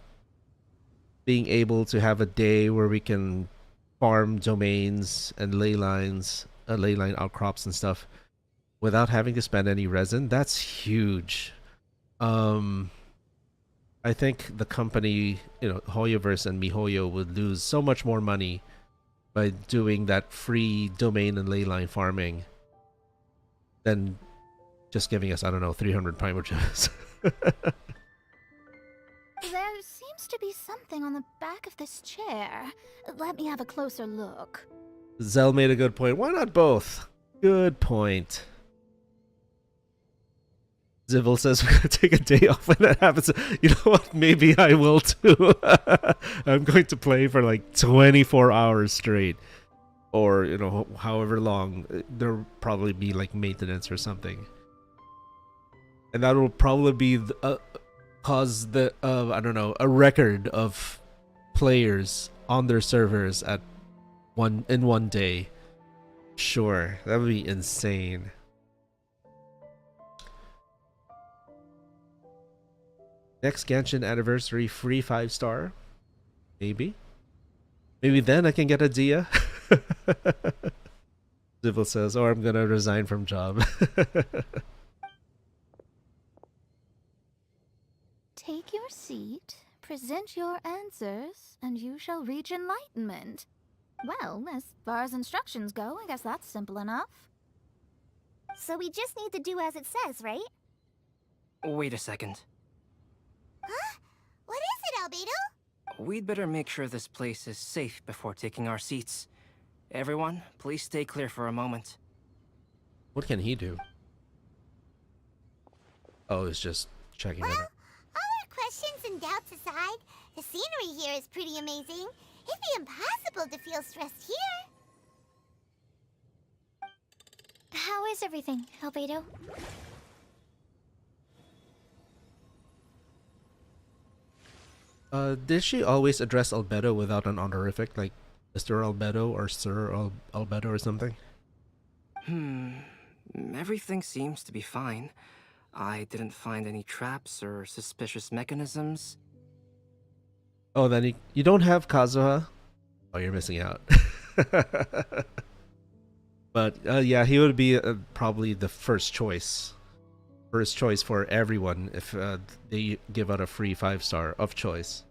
being able to have a day where we can farm domains and ley line outcrops and stuff without having to spend any resin. That's huge. I think the company, Hoyoverse and MiHoYo would lose so much more money by doing that free domain and ley line farming than just giving us, I don't know, 300 primogems. There seems to be something on the back of this chair. Let me have a closer look. Zell made a good point. Why not both? Good point. Zivil says we're going to take a day off when that happens. You know what? Maybe I will too. I'm going to play for like 24 hours straight. Or, however long. There'll probably be like maintenance or something. And that will probably be cause the I don't know, a record of players on their servers in one day. Sure, that would be insane. Next Genshin anniversary, free 5-star. Maybe then I can get a Dia. Zivil says, or I'm gonna resign from job. take your seat, present your answers, and you shall reach enlightenment. Well, as far as instructions go, I guess that's simple enough. So we just need to do as it says, right? Wait a second. Huh? What is it, Albedo? We'd better make sure this place is safe before taking our seats. Everyone, please stay clear for a moment. What can he do? Oh, it's just checking it Well, out. all our questions and doubts aside, the scenery here is pretty amazing. It'd be impossible to feel stressed here. How is everything, Albedo? Did she always address Albedo without an honorific, like Mr. Albedo or Sir Albedo or something? Everything seems to be fine. I didn't find any traps or suspicious mechanisms. Oh, then you don't have Kazuha? Oh, you're missing out. But yeah, he would be probably the first choice. First choice for everyone if they give out a free 5-star of choice.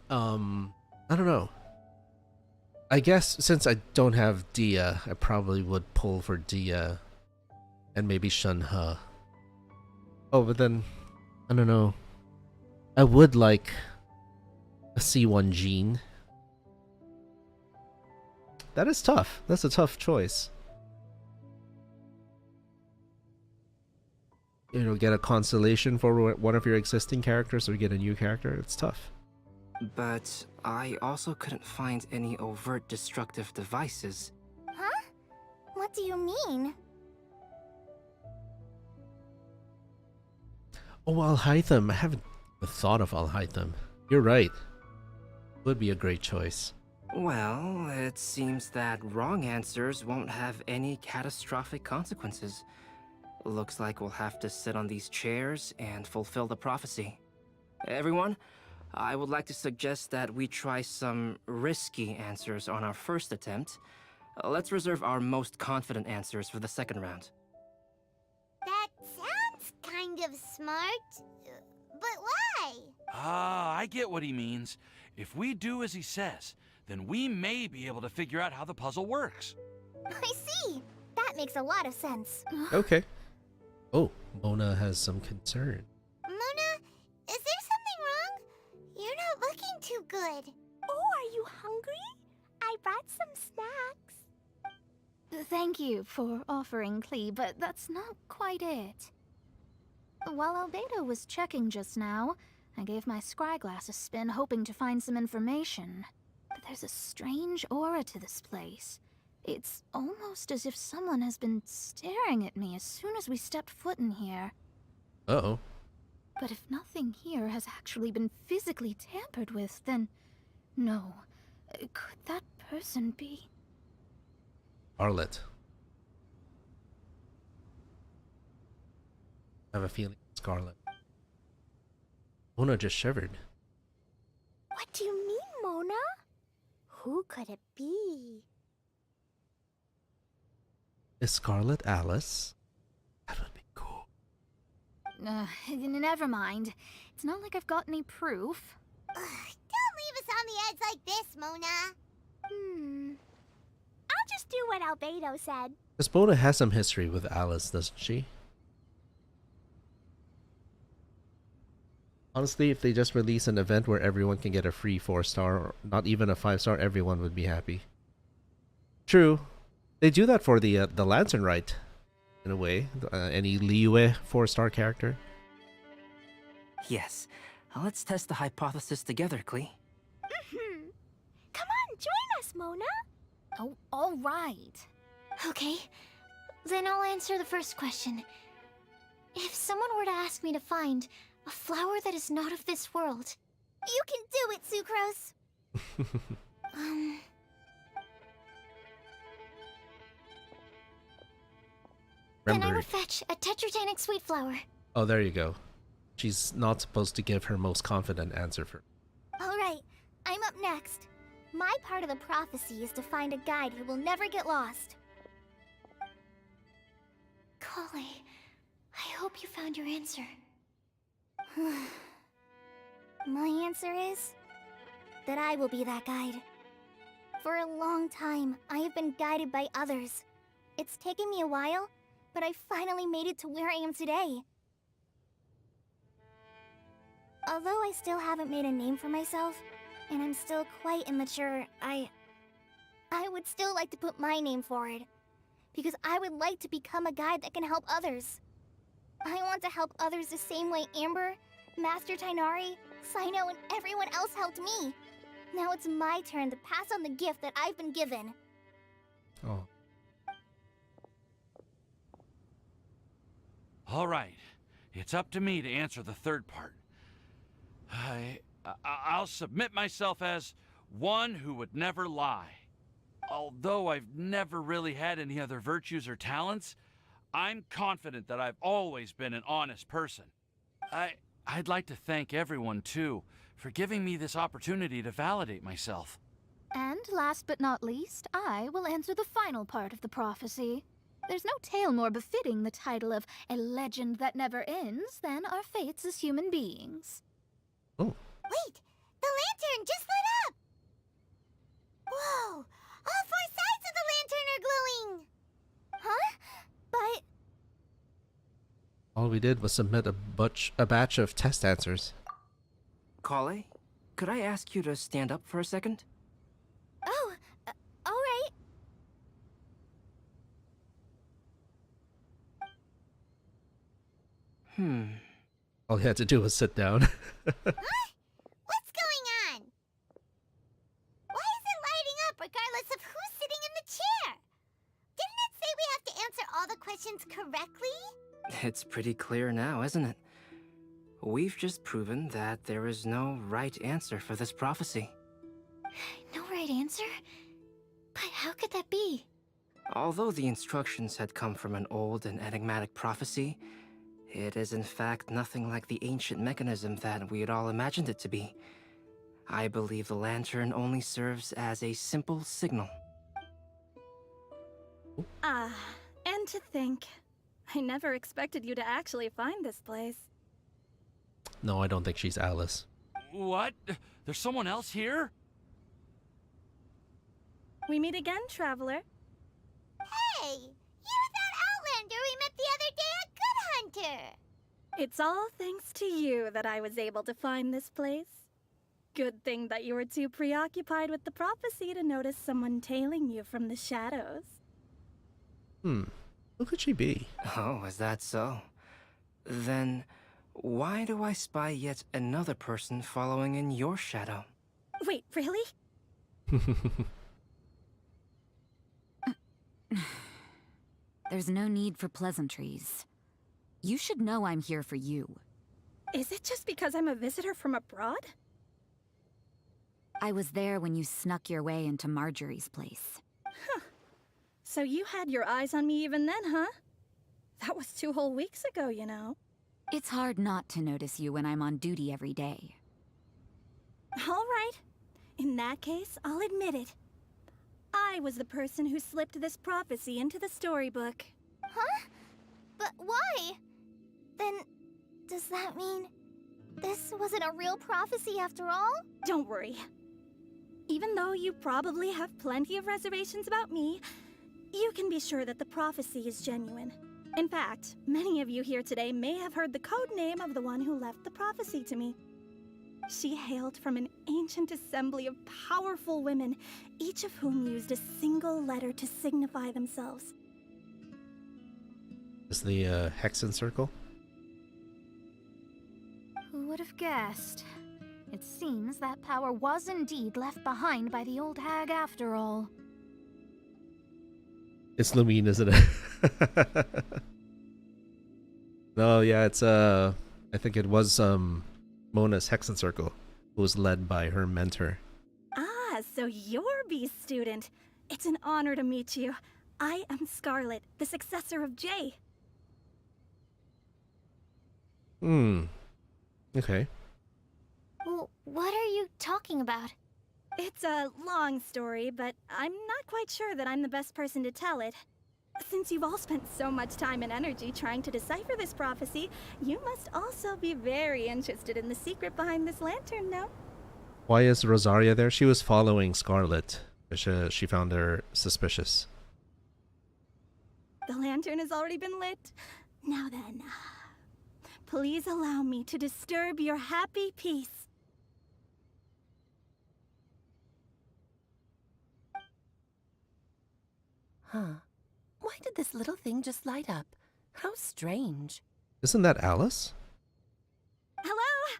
I don't know. I guess since I don't have Dia, I probably would pull for Dia and maybe Shunha. Oh, but then I don't know. I would like a C1 Gene. That is tough. That's a tough choice. You know, get a constellation for one of your existing characters or get a new character. It's tough. But I also couldn't find any overt destructive devices. Huh? What do you mean? Oh, Alhaitham. I haven't thought of Alhaitham. You're right. Would be a great choice. Well, it seems that wrong answers won't have any catastrophic consequences. Looks like we'll have to sit on these chairs and fulfill the prophecy. Everyone, I would like to suggest that we try some risky answers on our first attempt. Let's reserve our most confident answers for the second round. That sounds kind of smart. But why? Ah, I get what he means. If we do as he says, then we may be able to figure out how the puzzle works. I see. That makes a lot of sense. Okay. Oh, Mona has some concern. Mona, is there something wrong? You're not looking too good. Oh, are you hungry? I brought some snacks. Thank you for offering, Klee, but that's not quite it. While Albedo was checking just now, I gave my scryglass a spin hoping to find some information. But there's a strange aura to this place. It's almost as if someone has been staring at me as soon as we stepped foot in here. Uh-oh. But if nothing here has actually been physically tampered with, then... no. Could that person be... Arlet. I have a feeling it's Scarlet. Mona just shivered. What do you mean, Mona? Who could it be? Is Scarlet Alice? That would be cool. Never mind. It's not like I've got any proof. Ugh, don't leave us on the edge like this, Mona. I'll just do what Albedo said. Because Mona has some history with Alice, doesn't she? Honestly, if they just release an event where everyone can get a free 4-star, or not even a 5-star, everyone would be happy. True. They do that for the Lantern Rite, in a way. Any Liyue 4-star character. Yes, let's test the hypothesis together, Klee. Come on, join us, Mona. Oh, all right. Okay, then I'll answer the first question. If someone were to ask me to find a flower that is not of this world... You can do it, Sucrose. Then I Remember. would fetch a Tetratanic sweet flower. Oh, there you go. She's not supposed to give her most confident answer for. All right, I'm up next. My part of the prophecy is to find a guide who will never get lost. Kale, I hope you found your answer. My answer is that I will be that guide. For a long time, I have been guided by others. It's taken me a while, but I finally made it to where I am today. Although I still haven't made a name for myself, and I'm still quite immature, I would still like to put my name forward. Because I would like to become a guide that can help others. I want to help others the same way Amber, Master Tainari, Sino, and everyone else helped me. Now it's my turn to pass on the gift that I've been given. Oh. All right, it's up to me to answer the third part. I'll submit myself as one who would never lie. Although I've never really had any other virtues or talents, I'm confident that I've always been an honest person. I'd like to thank everyone, too, for giving me this opportunity to validate myself. And last but not least, I will answer the final part of the prophecy. There's no tale more befitting the title of a legend that never ends than our fates as human beings. Oh. Wait! The lantern just lit up! Whoa! All four sides of the lantern are glowing! Huh? But... All we did was submit a batch of test answers. Kale, could I ask you to stand up for a second? Oh, alright. All he had to do was sit down. Huh? What's going on? Why is it lighting up regardless of who's sitting in the chair? Didn't it say we have to answer all the questions correctly? It's pretty clear now, isn't it? We've just proven that there is no right answer for this prophecy. No right answer? But how could that be? Although the instructions had come from an old and enigmatic prophecy, it is in fact nothing like the ancient mechanism that we had all imagined it to be. I believe the lantern only serves as a simple signal. Ah, and to think, I never expected you to actually find this place. No, I don't think she's Alice. What? There's someone else here? We meet again, traveler. Hey! You're that Outlander we met the other day at Good Hunter! It's all thanks to you that I was able to find this place. Good thing that you were too preoccupied with the prophecy to notice someone tailing you from the shadows. Who could she be? Oh, is that so? Then, why do I spy yet another person following in your shadow? Wait, really? There's no need for pleasantries. You should know I'm here for you. Is it just because I'm a visitor from abroad? I was there when you snuck your way into Marjorie's place. Huh. So you had your eyes on me even then, huh? That was 2 whole weeks ago, you know. It's hard not to notice you when I'm on duty every day. All right. In that case, I'll admit it. I was the person who slipped this prophecy into the storybook. Huh? But why? Then, does that mean this wasn't a real prophecy after all? Don't worry. Even though you probably have plenty of reservations about me, you can be sure that the prophecy is genuine. In fact, many of you here today may have heard the code name of the one who left the prophecy to me. She hailed from an ancient assembly of powerful women, each of whom used a single letter to signify themselves. Is the Hexen Circle? Who would have guessed? It seems that power was indeed left behind by the old hag after all. It's Lumine, isn't it? No, yeah, it's I think it was Mona's Hexen Circle, who was led by her mentor. Ah, so you're B's student. It's an honor to meet you. I am Scarlet, the successor of Jay. Okay. Well, what are you talking about? It's a long story, but I'm not quite sure that I'm the best person to tell it. Since you've all spent so much time and energy trying to decipher this prophecy, you must also be very interested in the secret behind this lantern, no? Why is Rosaria there? She was following Scarlet. She found her suspicious. The lantern has already been lit. Now then, please allow me to disturb your happy peace. Huh. Why did this little thing just light up? How strange. Isn't that Alice? Hello?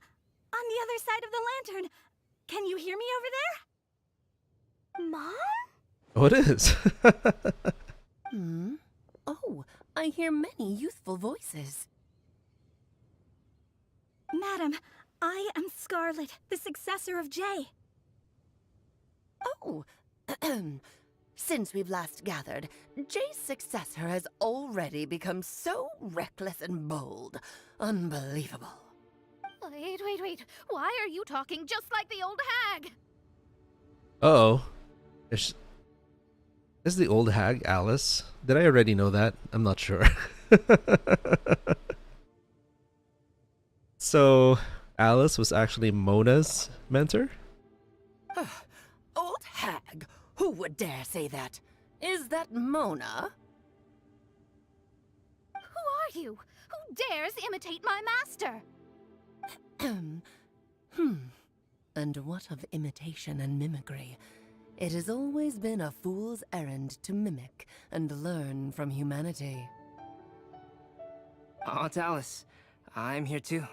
On the other side of the lantern. Can you hear me over there? Mom? Oh, it is. Oh, I hear many youthful voices. Madam, I am Scarlet, the successor of Jay. Oh, since we've last gathered, Jay's successor has already become so reckless and bold. Unbelievable. Wait. Why are you talking just like the old hag? Uh-oh. Is the old hag Alice? Did I already know that? I'm not sure. So, Alice was actually Mona's mentor? Old hag? Who would dare say that? Is that Mona? Who are you? Who dares imitate my master? And what of imitation and mimicry? It has always been a fool's errand to mimic and learn from humanity. Aunt Alice, I'm here too.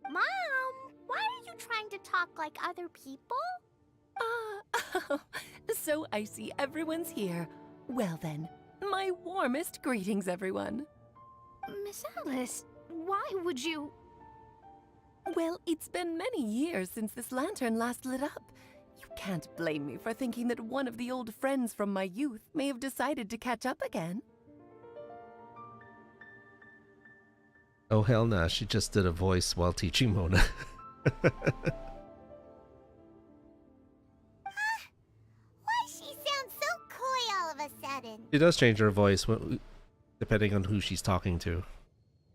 Mom, why are you trying to talk like other people? So I see everyone's here. Well then, my warmest greetings, everyone. Miss Alice, why would you... Well, it's been many years since this lantern last lit up. You can't blame me for thinking that one of the old friends from my youth may have decided to catch up again. Oh hell nah, she just did a voice while teaching Mona. Why she sounds so coy all of a sudden? She does change her voice depending on who she's talking to.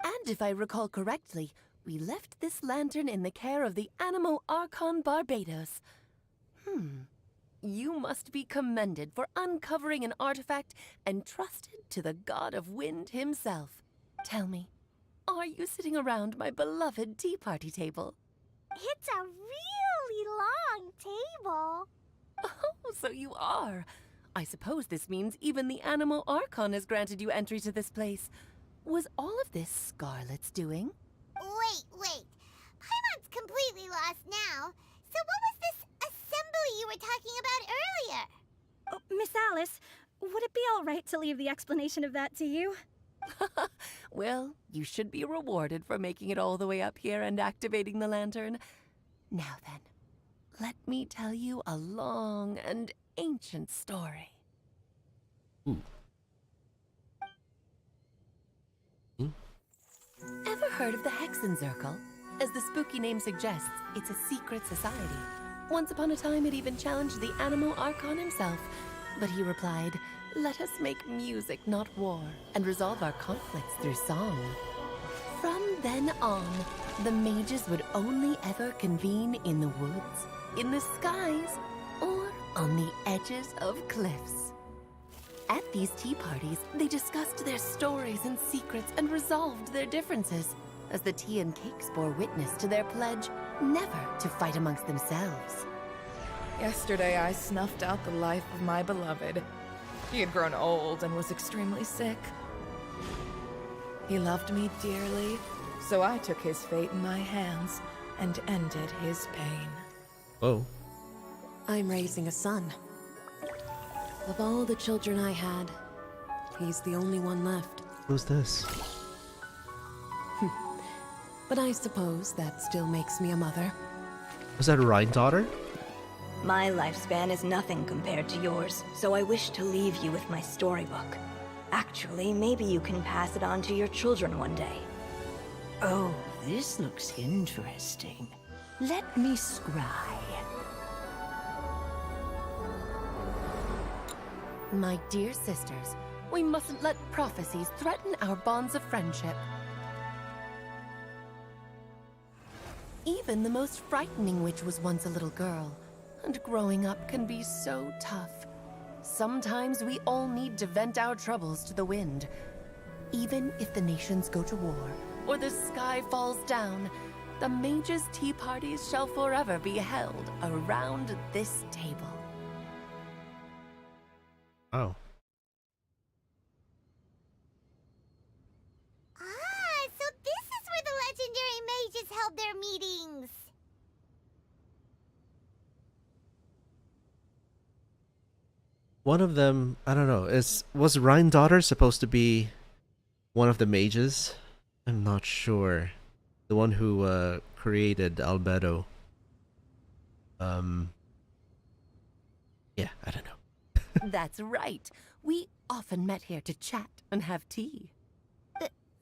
And if I recall correctly, we left this lantern in the care of the Animo Archon Barbados. You must be commended for uncovering an artifact entrusted to the god of wind himself. Tell me, are you sitting around my beloved tea party table? It's a really long table. Oh, so you are. I suppose this means even the Animo Archon has granted you entry to this place. Was all of this Scarlet's doing? Wait. Paimon's completely lost now. So what was this assembly you were talking about earlier? Oh, Miss Alice, would it be all right to leave the explanation of that to you? Well, you should be rewarded for making it all the way up here and activating the lantern. Now then, let me tell you a long and ancient story. Ever heard of the Hexenzirkel? As the spooky name suggests, it's a secret society. Once upon a time, it even challenged the Animo Archon himself. But he replied, "Let us make music, not war, and resolve our conflicts through song." From then on, the mages would only ever convene in the woods, in the skies, or on the edges of cliffs. At these tea parties, they discussed their stories and secrets and resolved their differences, as the tea and cakes bore witness to their pledge never to fight amongst themselves. Yesterday, I snuffed out the life of my beloved. He had grown old and was extremely sick. He loved me dearly, so I took his fate in my hands and ended his pain. Oh. I'm raising a son. Of all the children I had, he's the only one left. Who's this? But I suppose that still makes me a mother. Was that a Rhine daughter? My lifespan is nothing compared to yours, so I wish to leave you with my storybook. Actually, maybe you can pass it on to your children one day. Oh, this looks interesting. Let me scry. My dear sisters, We mustn't let prophecies threaten our bonds of friendship. Even the most frightening witch was once a little girl, and growing up can be so tough. Sometimes we all need to vent our troubles to the wind. Even if the nations go to war, or the sky falls down, the mages' tea parties shall forever be held around this table. Oh. Ah, so this is where the legendary mages held their meetings. One of them, I don't know, was Daughter supposed to be one of the mages? I'm not sure. The one who created Albedo. Yeah, I don't know. That's right. We often met here to chat and have tea.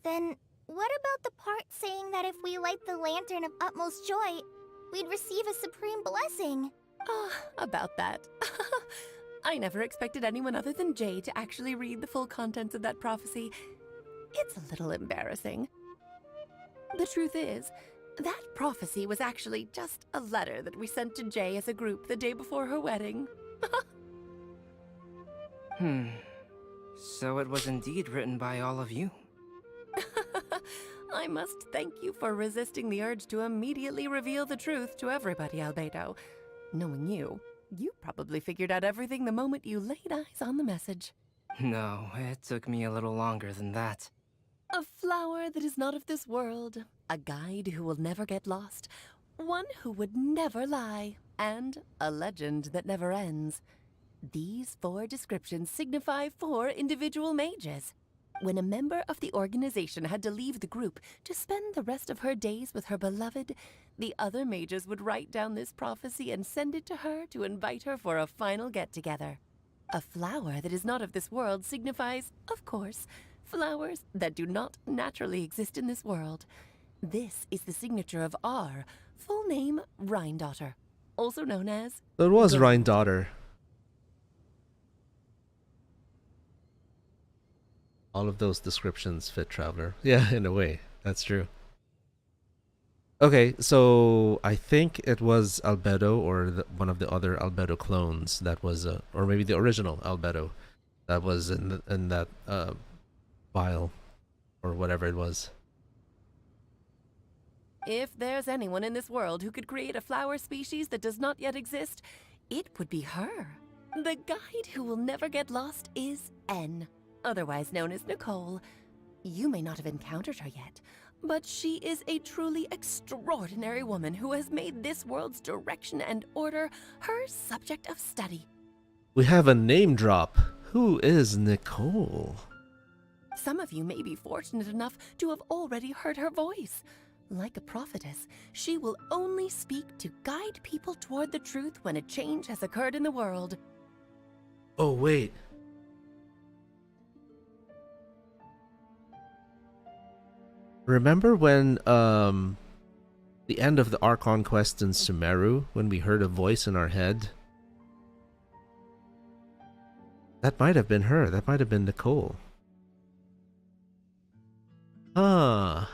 Then, what about the part saying that if we light the lantern of utmost joy, we'd receive a supreme blessing? About that. I never expected anyone other than Jay to actually read the full contents of that prophecy. It's a little embarrassing. The truth is, that prophecy was actually just a letter that we sent to Jay as a group the day before her wedding. So it was indeed written by all of you. I must thank you for resisting the urge to immediately reveal the truth to everybody, Albedo. Knowing you, you probably figured out everything the moment you laid eyes on the message. No, it took me a little longer than that. A flower that is not of this world, a guide who will never get lost, one who would never lie, and a legend that never ends. These 4 descriptions signify 4 individual mages. When a member of the organization had to leave the group to spend the rest of her days with her beloved, the other mages would write down this prophecy and send it to her to invite her for a final get-together. A flower that is not of this world signifies, of course, flowers that do not naturally exist in this world. This is the signature of our full name, Daughter, also known as... It was Daughter. All of those descriptions fit Traveler. Yeah, in a way. That's true. Okay, so I think it was Albedo or one of the other Albedo clones that was, or maybe the original Albedo that was in that vial or whatever it was. If there's anyone in this world who could create a flower species that does not yet exist, it would be her. The guide who will never get lost is N, otherwise known as Nicole. You may not have encountered her yet, but she is a truly extraordinary woman who has made this world's direction and order her subject of study. We have a name drop. Who is Nicole? Some of you may be fortunate enough to have already heard her voice. Like a prophetess, she will only speak to guide people toward the truth when a change has occurred in the world. Oh, wait. Remember when, the end of the Archon quest in Sumeru, when we heard a voice in our head? That might have been her. That might have been Nicole. Huh.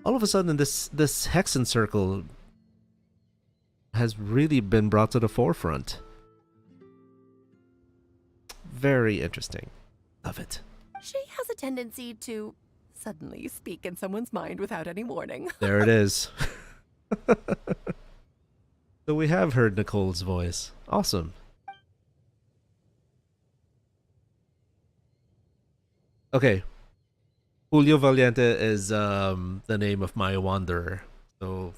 All of a sudden, this Hexen Circle has really been brought to the forefront. Very interesting. Love it. She has a tendency to suddenly speak in someone's mind without any warning. There it is. So we have heard Nicole's voice. Awesome. Okay. Julio Valiente is the name of my wanderer. So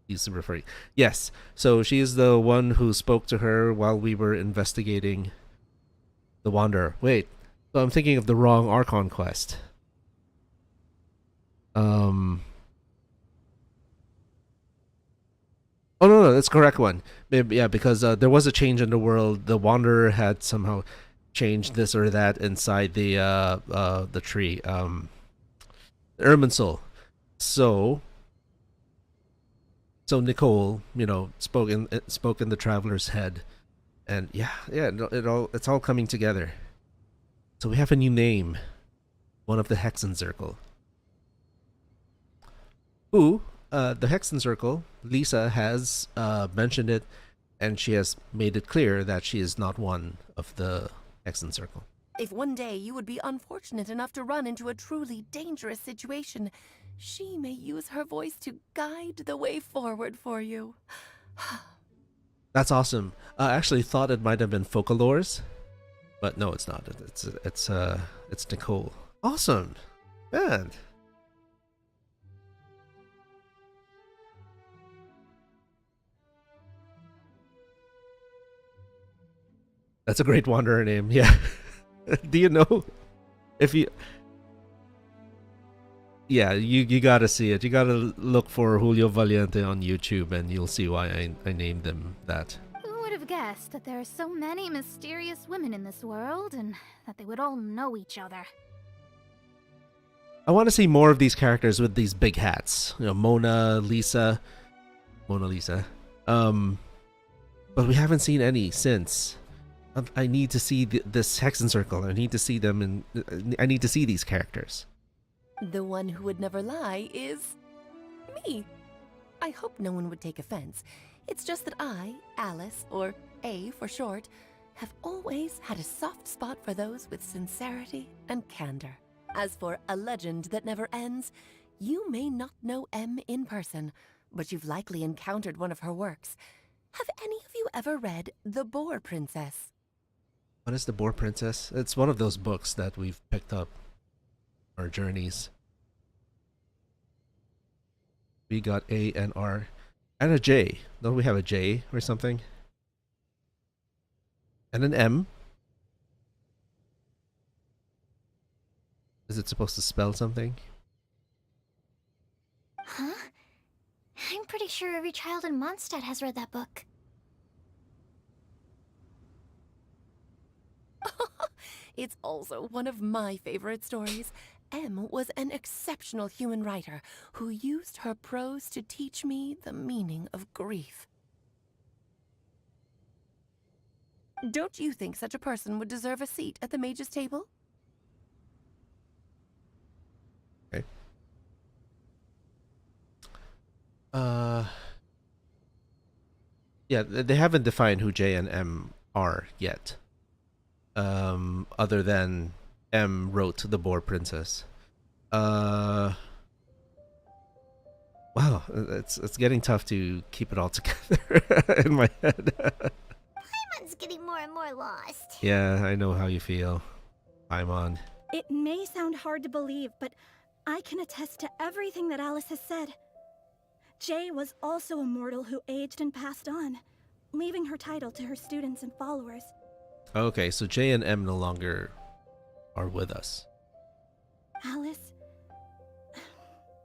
he's referring. Yes. So she's the one who spoke to her while we were investigating the wanderer. Wait. So I'm thinking of the wrong Archon quest. Oh no, that's the correct one. Maybe, yeah, because there was a change in the world. The wanderer had somehow changed this or that inside the tree. Irminsul. So Nicole, spoke in the traveler's head, And yeah, it's all coming together. So we have a new name, one of the Hexen Circle. Who, the Hexen Circle, Lisa has mentioned it, and she has made it clear that she is not one of the Hexen Circle. If one day you would be unfortunate enough to run into a truly dangerous situation, she may use her voice to guide the way forward for you. That's awesome. I actually thought it might have been Focalors, but no, it's not. It's Nicole. Awesome, man. That's a great Wanderer name. Yeah. Do you know if you? Yeah, you gotta see it. You gotta look for Julio Valiente on YouTube, and you'll see why I named them that. Who would have guessed that there are so many mysterious women in this world, and that they would all know each other? I want to see more of these characters with these big hats. You know, Mona Lisa. But we haven't seen any since. I need to see this Hexen Circle. I need to see them, and I need to see these characters. The one who would never lie is me. I hope no one would take offense. It's just that I, Alice, or A for short, have always had a soft spot for those with sincerity and candor. As for a legend that never ends, you may not know M in person, but you've likely encountered one of her works. Have any of you ever read The Boar Princess? What is the Boar Princess? It's one of those books that we've picked up our journeys. We got A and R and a J. Don't we have a J or something? And an M. Is it supposed to spell something? Huh? I'm pretty sure every child in Mondstadt has read that book. It's also one of my favorite stories. M was an exceptional human writer who used her prose to teach me the meaning of grief. Don't you think such a person would deserve a seat at the mage's table? Okay. Yeah, they haven't defined who J and M are yet. Other than M wrote The Boar Princess. Wow, it's getting tough to keep it all together in my head. Paimon's getting more and more lost. Yeah, I know how you feel. Paimon. It may sound hard to believe, but I can attest to everything that Alice has said. Jay was also a mortal who aged and passed on, leaving her title to her students and followers. Okay, so J and M no longer are with us. Alice...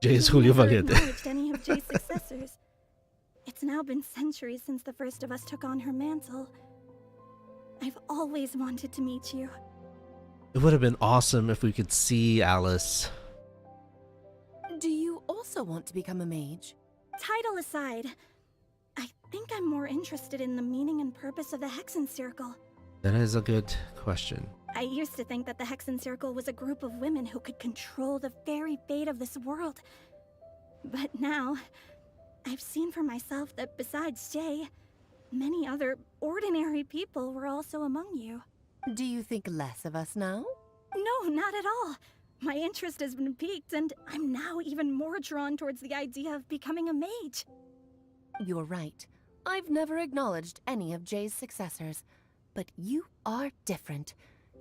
J is Julio never Valiente. acknowledged any of Jay's successors. It's now been centuries since the first of us took on her mantle. I've always wanted to meet you. It would have been awesome if we could see Alice. Do you also want to become a mage? Title aside, I think I'm more interested in the meaning and purpose of the Hexen Circle. That is a good question. I used to think that the Hexen Circle was a group of women who could control the very fate of this world. But now, I've seen for myself that besides Jay, many other ordinary people were also among you. Do you think less of us now? No, not at all. My interest has been piqued, and I'm now even more drawn towards the idea of becoming a mage. You're right. I've never acknowledged any of Jay's successors. But you are different.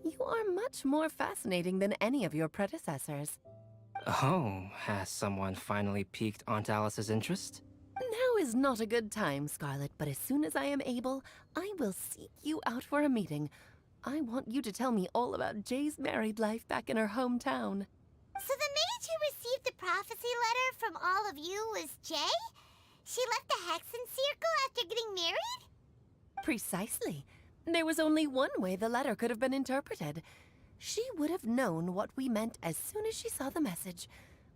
You are much more fascinating than any of your predecessors. Oh, has someone finally piqued Aunt Alice's interest? Now is not a good time, Scarlet, but as soon as I am able, I will seek you out for a meeting. I want you to tell me all about Jay's married life back in her hometown. So the mage who received the prophecy letter from all of you was Jay? She left the Hexen Circle after getting married? Precisely. There was only one way the letter could have been interpreted. She would have known what we meant as soon as she saw the message.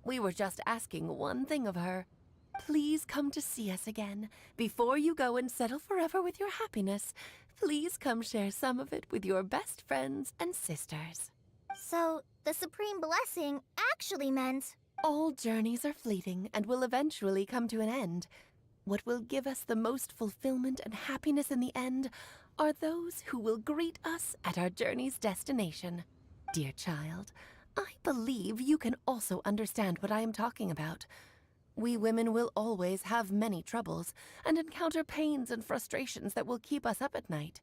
We were just asking one thing of her. please come to see us again. Before you go and settle forever with your happiness, please come share some of it with your best friends and sisters. So, the Supreme Blessing actually meant... All journeys are fleeting and will eventually come to an end. What will give us the most fulfillment and happiness in the end are those who will greet us at our journey's destination. Dear child, I believe you can also understand what I am talking about. We women will always have many troubles and encounter pains and frustrations that will keep us up at night.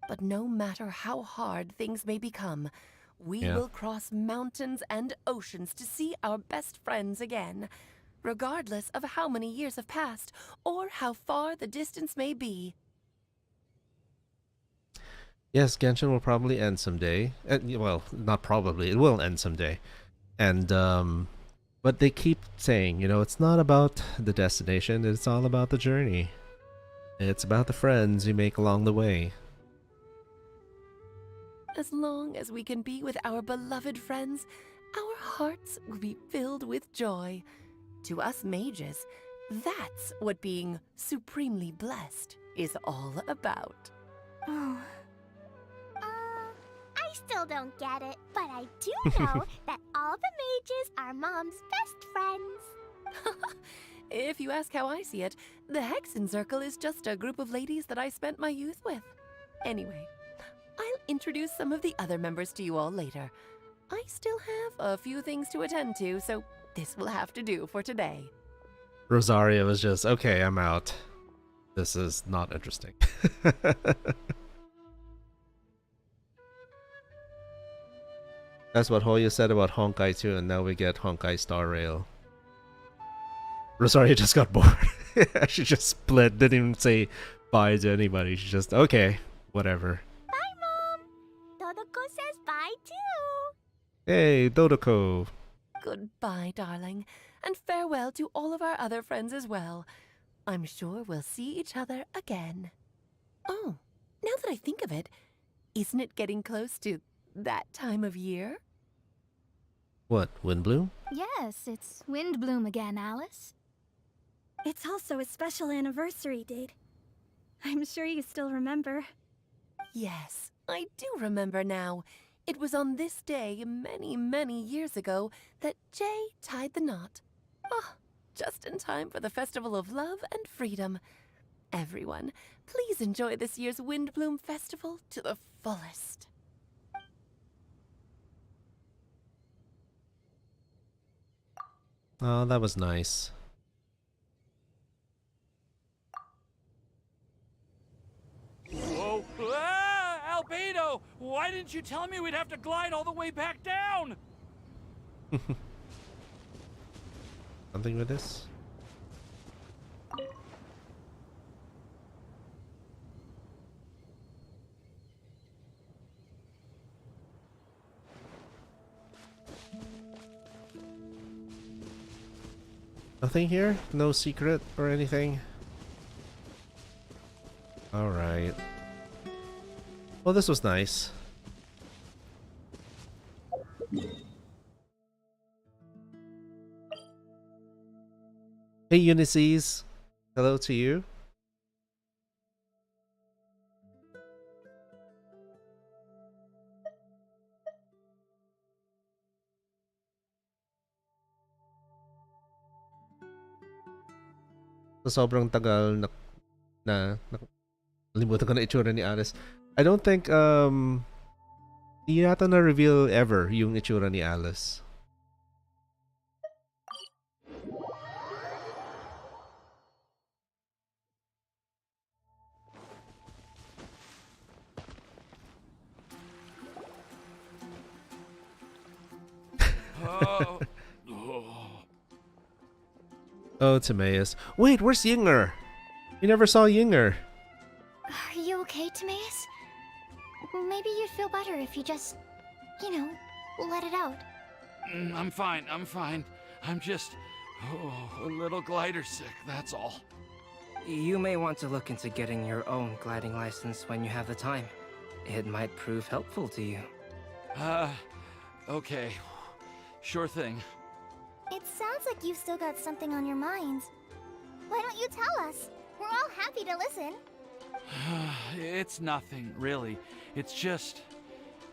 But no matter how hard things may become, we will cross mountains and oceans to see our best friends again, regardless of how many years have passed or how far the distance may be. Yes, Genshin will probably end someday. Well, not probably, it will end someday. And, but they keep saying, you know, it's not about the destination, it's all about the journey. It's about the friends you make along the way. As long as we can be with our beloved friends, our hearts will be filled with joy. To us mages, that's what being supremely blessed is all about. Oh. I still don't get it, but I do know that all the mages are Mom's best friends. If you ask how I see it, the Hexen Circle is just a group of ladies that I spent my youth with. Anyway, I'll introduce some of the other members to you all later. I still have a few things to attend to, so this will have to do for today. Rosaria was just, okay, I'm out. This is not interesting. That's what Hoya said about Honkai too, and now we get Honkai Star Rail. Rosaria just got bored. She just split, didn't even say bye to anybody. She just, okay, whatever. Bye, Mom! Dodoko says bye too! Hey, Dodoko! Goodbye, darling, and farewell to all of our other friends as well. I'm sure we'll see each other again. Oh, now that I think of it, isn't it getting close to that time of year? What, Windblume? Yes, it's Windblume again, Alice. It's also a special anniversary date. I'm sure you still remember. Yes, I do remember now. It was on this day many, many years ago that Jay tied the knot. Ah, just in time for the Festival of Love and Freedom. Everyone, please enjoy this year's Windblume Festival to the fullest. Oh, that was nice. Whoa! Ah, Albedo! Why didn't you tell me we'd have to glide all the way back down? Something with this? Nothing here? No secret or anything? Alright. Well, this was nice. Hey, Unices. Hello to you. So, sobrang tagal nalimutan ko na itsura ni Alice. I don't think di yata na reveal ever yung itsura ni Alice. Oh, Timaeus. Wait, where's Yinger? You never saw Yinger. Are you okay, Timaeus? Maybe you'd feel better if you just, you know, let it out. I'm fine, I'm fine. I'm just a little glider sick, that's all. You may want to look into getting your own gliding license when you have the time. It might prove helpful to you. Okay. Sure thing. It sounds like you've still got something on your mind. Why don't you tell us? We're all happy to listen. It's nothing, really. It's just...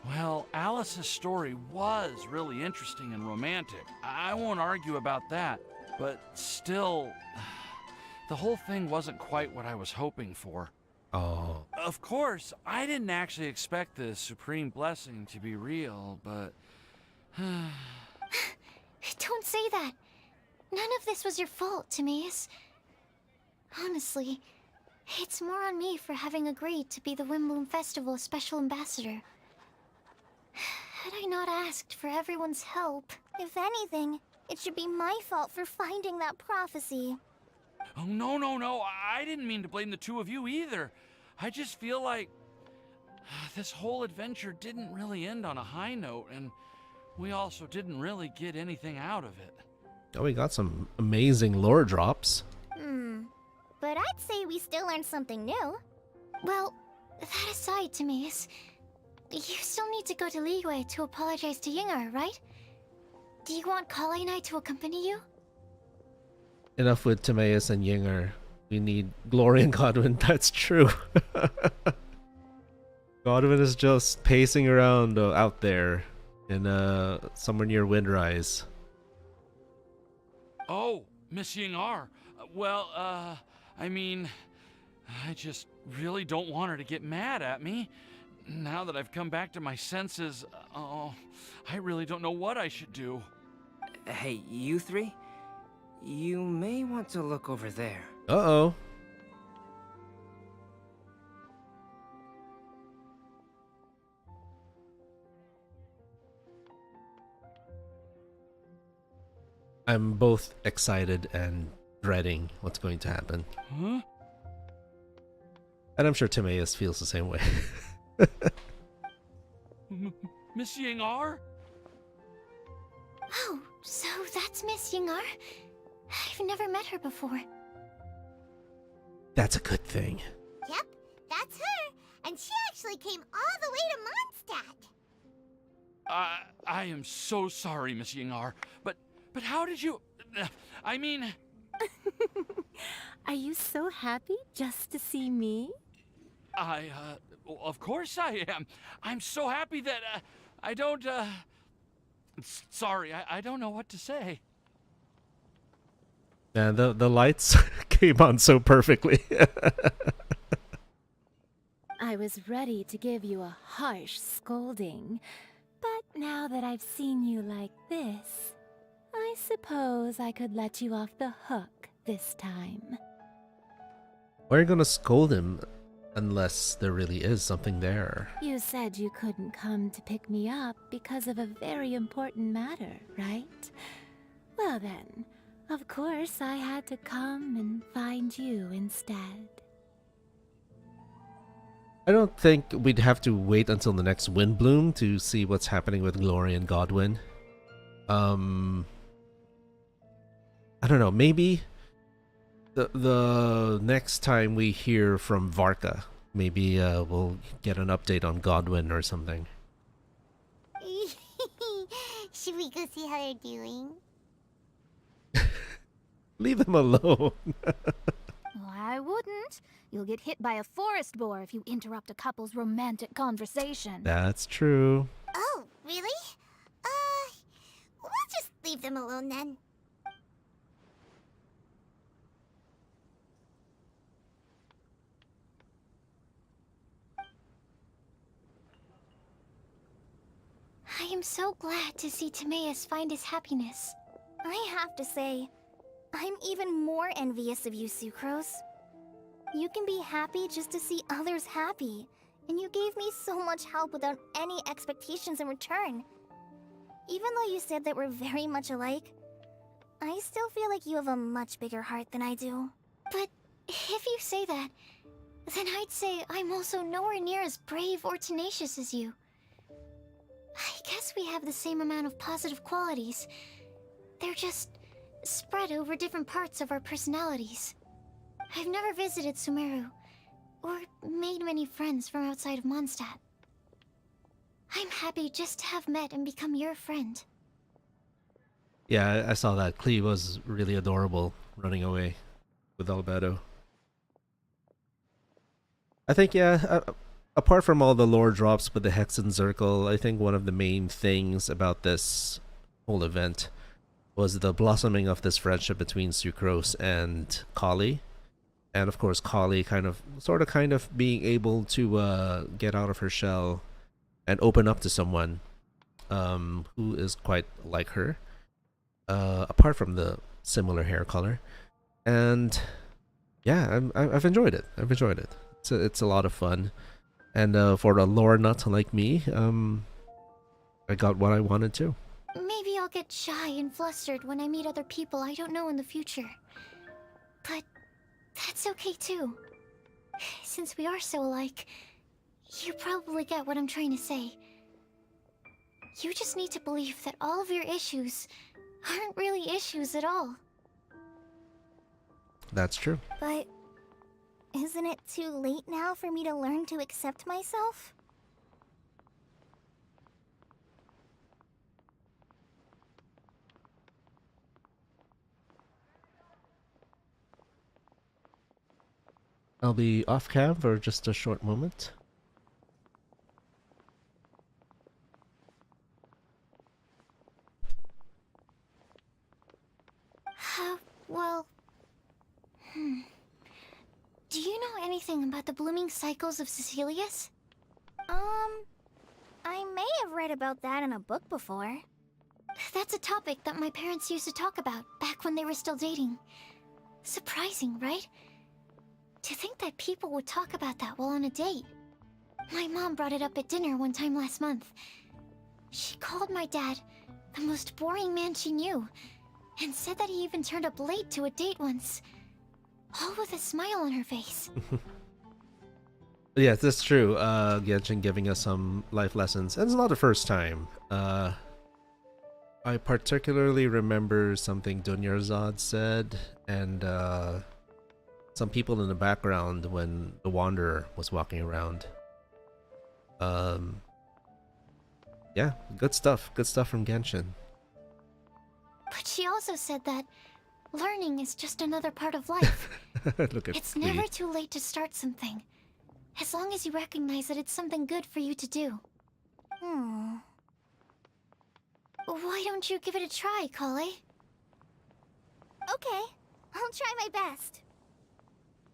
Well, Alice's story was really interesting and romantic. I won't argue about that. But still, the whole thing wasn't quite what I was hoping for. Oh. Of course, I didn't actually expect the supreme blessing to be real, but... Don't say that. None of this was your fault, Timaeus. Honestly, it's more on me for having agreed to be the Windblume Festival special ambassador. Had I not asked for everyone's help... If anything, it should be my fault for finding that prophecy. Oh, no. I didn't mean to blame the two of you either. I just feel like this whole adventure didn't really end on a high note, and we also didn't really get anything out of it. Oh, we got some amazing lore drops. But I'd say we still learned something new. Well, that aside, Timaeus, you still need to go to Liyue to apologize to Yingar, right? Do you want Kale and I to accompany you? Enough with Timaeus and Yingar. We need Glory and Godwin. That's true. Godwin is just pacing around out there in somewhere near Windrise. Oh, Miss Yingar. Well, I mean, I just really don't want her to get mad at me. Now that I've come back to my senses, I really don't know what I should do. Hey, you three? You may want to look over there. Uh-oh. I'm both excited and dreading what's going to happen. Huh? And I'm sure Timaeus feels the same way. Miss Yingar? Oh, so that's Miss Yingar? I've never met her before. That's a good thing. Yep, that's her. And she actually came all the way to Mondstadt. I am so sorry, Miss Yingar, but how did you... I mean... Are you so happy just to see me? Of course I am. I'm so happy that, I don't, sorry, I don't know what to say. And the lights came on so perfectly. I was ready to give you a harsh scolding, but now that I've seen you like this, I suppose I could let you off the hook this time. Why are you gonna scold him unless there really is something there? You said you couldn't come to pick me up because of a very important matter, right? Well then, of course I had to come and find you instead. I don't think we'd have to wait until the next Windblume to see what's happening with Glory and Godwin. I don't know, maybe the next time we hear from Varka, maybe we'll get an update on Godwin or something. Should we go see how they're doing? Leave them alone. I wouldn't. You'll get hit by a forest boar if you interrupt a couple's romantic conversation. That's true. Oh, really? We'll just leave them alone then. I am so glad to see Timaeus find his happiness. I have to say, I'm even more envious of you, Sucrose. You can be happy just to see others happy, and you gave me so much help without any expectations in return. Even though you said that we're very much alike, I still feel like you have a much bigger heart than I do. But if you say that, then I'd say I'm also nowhere near as brave or tenacious as you. I guess we have the same amount of positive qualities. They're just spread over different parts of our personalities. I've never visited Sumeru, or made many friends from outside of Mondstadt. I'm happy just to have met and become your friend. Yeah, I saw that. Cleve was really adorable running away with Albedo. I think, yeah, apart from all the lore drops with the Hexen Circle, I think one of the main things about this whole event was the blossoming of this friendship between Sucrose and Kali. And of course, Kali kind of being able to get out of her shell and open up to someone who is quite like her, apart from the similar hair color. And yeah, I've enjoyed it. I've enjoyed it. It's a lot of fun. And for a lore nut like me, I got what I wanted to. Maybe I'll get shy and flustered when I meet other people I don't know in the future. But that's okay too. Since we are so alike, you probably get what I'm trying to say. You just need to believe that all of your issues aren't really issues at all. That's true. But isn't it too late now for me to learn to accept myself? I'll be off cam for just a short moment. Well... Do you know anything about the blooming cycles of Cecilius? I may have read about that in a book before. That's a topic that my parents used to talk about back when they were still dating. Surprising, right? To think that people would talk about that while on a date. My mom brought it up at dinner one time last month. She called my dad the most boring man she knew, and said that he even turned up late to a date once. All with a smile on her face. Yes, that's true. Genshin giving us some life lessons. And it's not the first time. I particularly remember something Dunyarzad said, and some people in the background when the Wanderer was walking around. Yeah, good stuff. Good stuff from Genshin. But she also said that learning is just another part of life. Look at It's me. never too late to start something, as long as you recognize that it's something good for you to do. Why don't you give it a try, Kali? Okay, I'll try my best.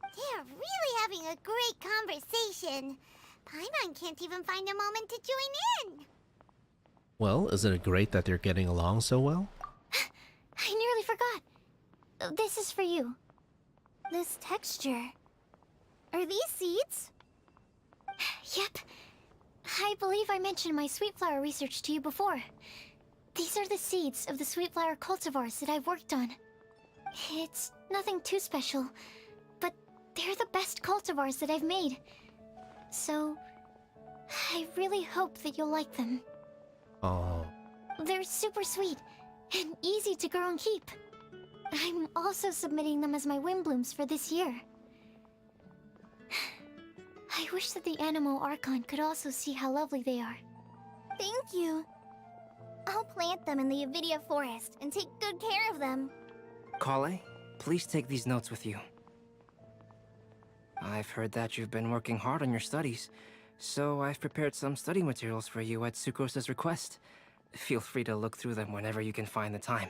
They're really having a great conversation. Paimon can't even find a moment to join in. Well, isn't it great that they're getting along so well? I nearly forgot. This is for you. This texture. Are these seeds? Yep. I believe I mentioned my sweet flower research to you before. These are the seeds of the sweet flower cultivars that I've worked on. It's nothing too special, but they're the best cultivars that I've made. So, I really hope that you'll like them. Oh. They're super sweet and easy to grow and keep. I'm also submitting them as my Windblooms for this year. I wish that the Animo Archon could also see how lovely they are. Thank you. I'll plant them in the Avidia forest and take good care of them. Kale, please take these notes with you. I've heard that you've been working hard on your studies, so I've prepared some study materials for you at Sucrose's request. Feel free to look through them whenever you can find the time.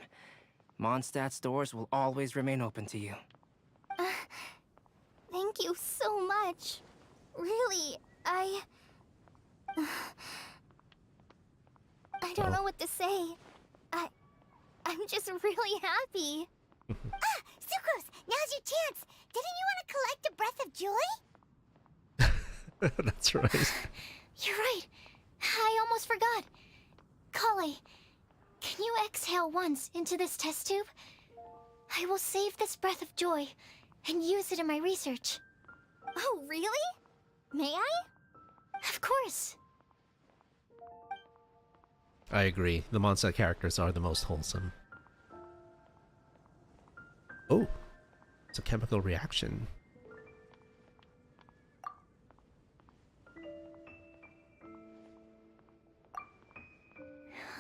Mondstadt's doors will always remain open to you. Thank you so much. Really, I don't know what to say. I'm just really happy. Sucrose, now's your chance. Didn't you want to collect a breath of joy? That's right. You're right. I almost forgot. Kale, can you exhale once into this test tube? I will save this breath of joy and use it in my research. Oh, really? May I? Of course. I agree. The Mondstadt characters are the most wholesome. Oh, it's a chemical reaction.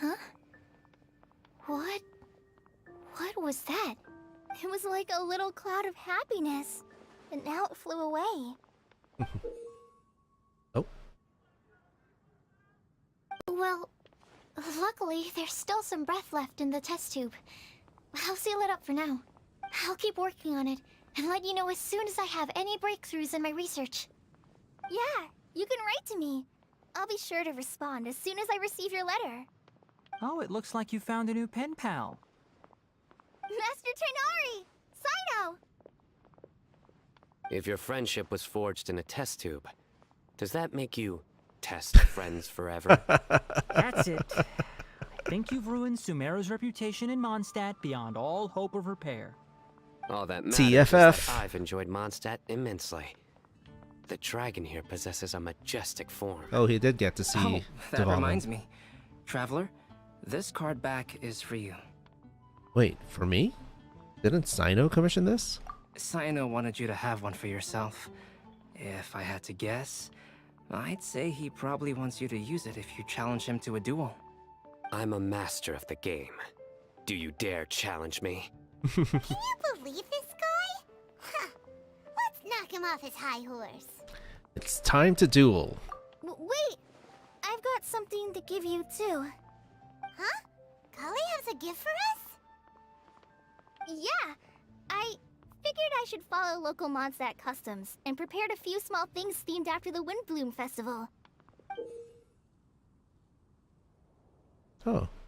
Huh? What was that? It was like a little cloud of happiness, but now it flew away. Oh. Well, luckily, there's still some breath left in the test tube. I'll seal it up for now. I'll keep working on it, and let you know as soon as I have any breakthroughs in my research. Yeah, you can write to me. I'll be sure to respond as soon as I receive your letter. Oh, it looks like you found a new pen pal. Master Tainari! Sino! If your friendship was forged in a test tube, does that make you test friends forever? That's it. I think you've ruined Sumeru's reputation in Mondstadt beyond all hope of repair. All that matters is TFF. that I've enjoyed Mondstadt immensely. The dragon here possesses a majestic form. Oh, he did get to see Oh, that development. reminds me. Traveler, this card back is for you. Wait, for me? Didn't Sino commission this? Sino wanted you to have one for yourself. If I had to guess, I'd say he probably wants you to use it if you challenge him to a duel. I'm a master of the game. Do you dare challenge me? Can you believe this guy? Huh. Let's knock him off his high horse. It's time to duel. Wait! I've got something to give you, too. Huh? Kali has a gift for us? Yeah! I figured I should follow local Mondstadt customs and prepared a few small things themed after the Windblume festival.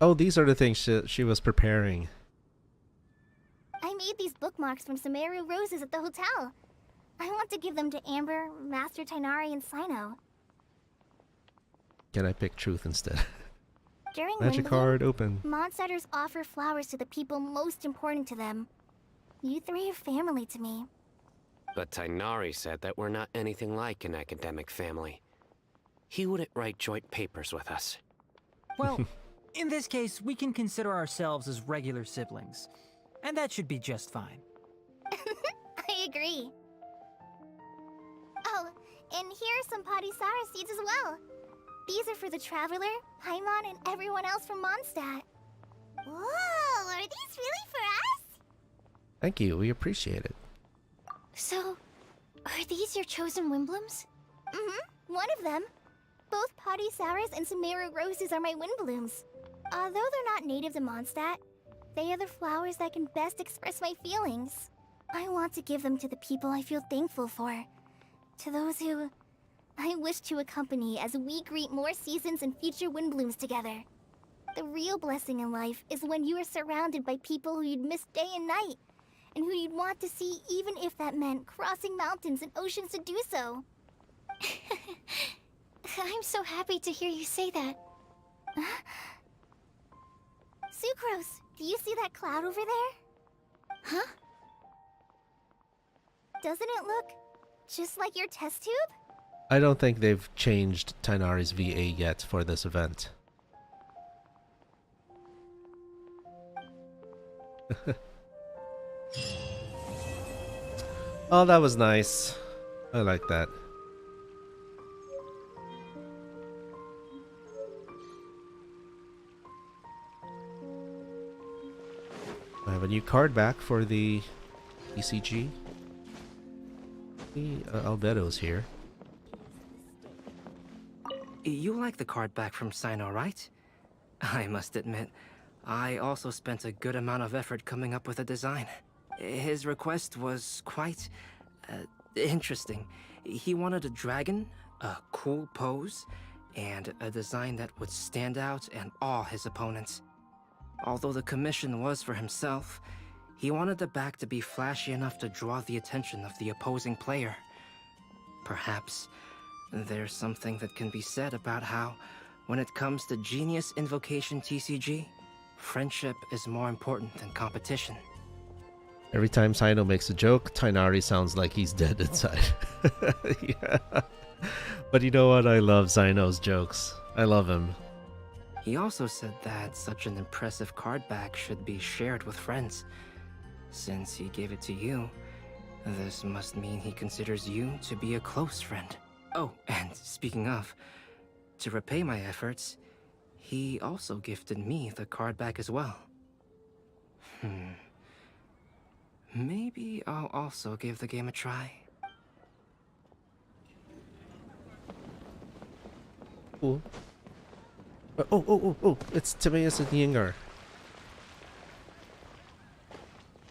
Oh, these are the things she was preparing. I made these bookmarks from Sumeru roses at the hotel. I want to give them to Amber, Master Tainari, and Sino. Can I pick truth instead? During Magic Windblume, card open. Mondstadters offer flowers to the people most important to them. You three are family to me. But Tainari said that we're not anything like an academic family. He wouldn't write joint papers with us. Well, in this case, we can consider ourselves as regular siblings. And that should be just fine. I agree. Oh, and here are some Padisara seeds as well. These are for the Traveler, Paimon, and everyone else from Mondstadt. Whoa, are these really for us? Thank you, we appreciate it. So, are these your chosen Windblooms? Mm-hmm, one of them. Both Padisaras and Sumeru roses are my Windblooms. Although they're not native to Mondstadt, they are the flowers that can best express my feelings. I want to give them to the people I feel thankful for. To those who I wish to accompany as we greet more seasons and future Windblooms together. The real blessing in life is when you are surrounded by people who you'd miss day and night, and who you'd want to see even if that meant crossing mountains and oceans to do so. I'm so happy to hear you say that. Sucrose, do you see that cloud over there? Huh? Doesn't it look just like your test tube? I don't think they've changed Tainari's VA yet for this event. Oh, that was nice. I like that. I have a new card back for the ECG. The Albedo's here. You like the card back from Sino, right? I must admit, I also spent a good amount of effort coming up with a design. His request was quite interesting. He wanted a dragon, a cool pose, and a design that would stand out and awe his opponents. Although the commission was for himself, he wanted the back to be flashy enough to draw the attention of the opposing player. Perhaps there's something that can be said about how, when it comes to Genius Invocation TCG, friendship is more important than competition. Every time Sino makes a joke, Tainari sounds like he's dead inside. Yeah. But you know what? I love Sino's jokes. I love him. He also said that such an impressive card back should be shared with friends. Since he gave it to you, this must mean he considers you to be a close friend. Oh, and speaking of, to repay my efforts, he also gifted me the card back as well. Maybe I'll also give the game a try. Cool. Oh, it's Timaeus and Yengar.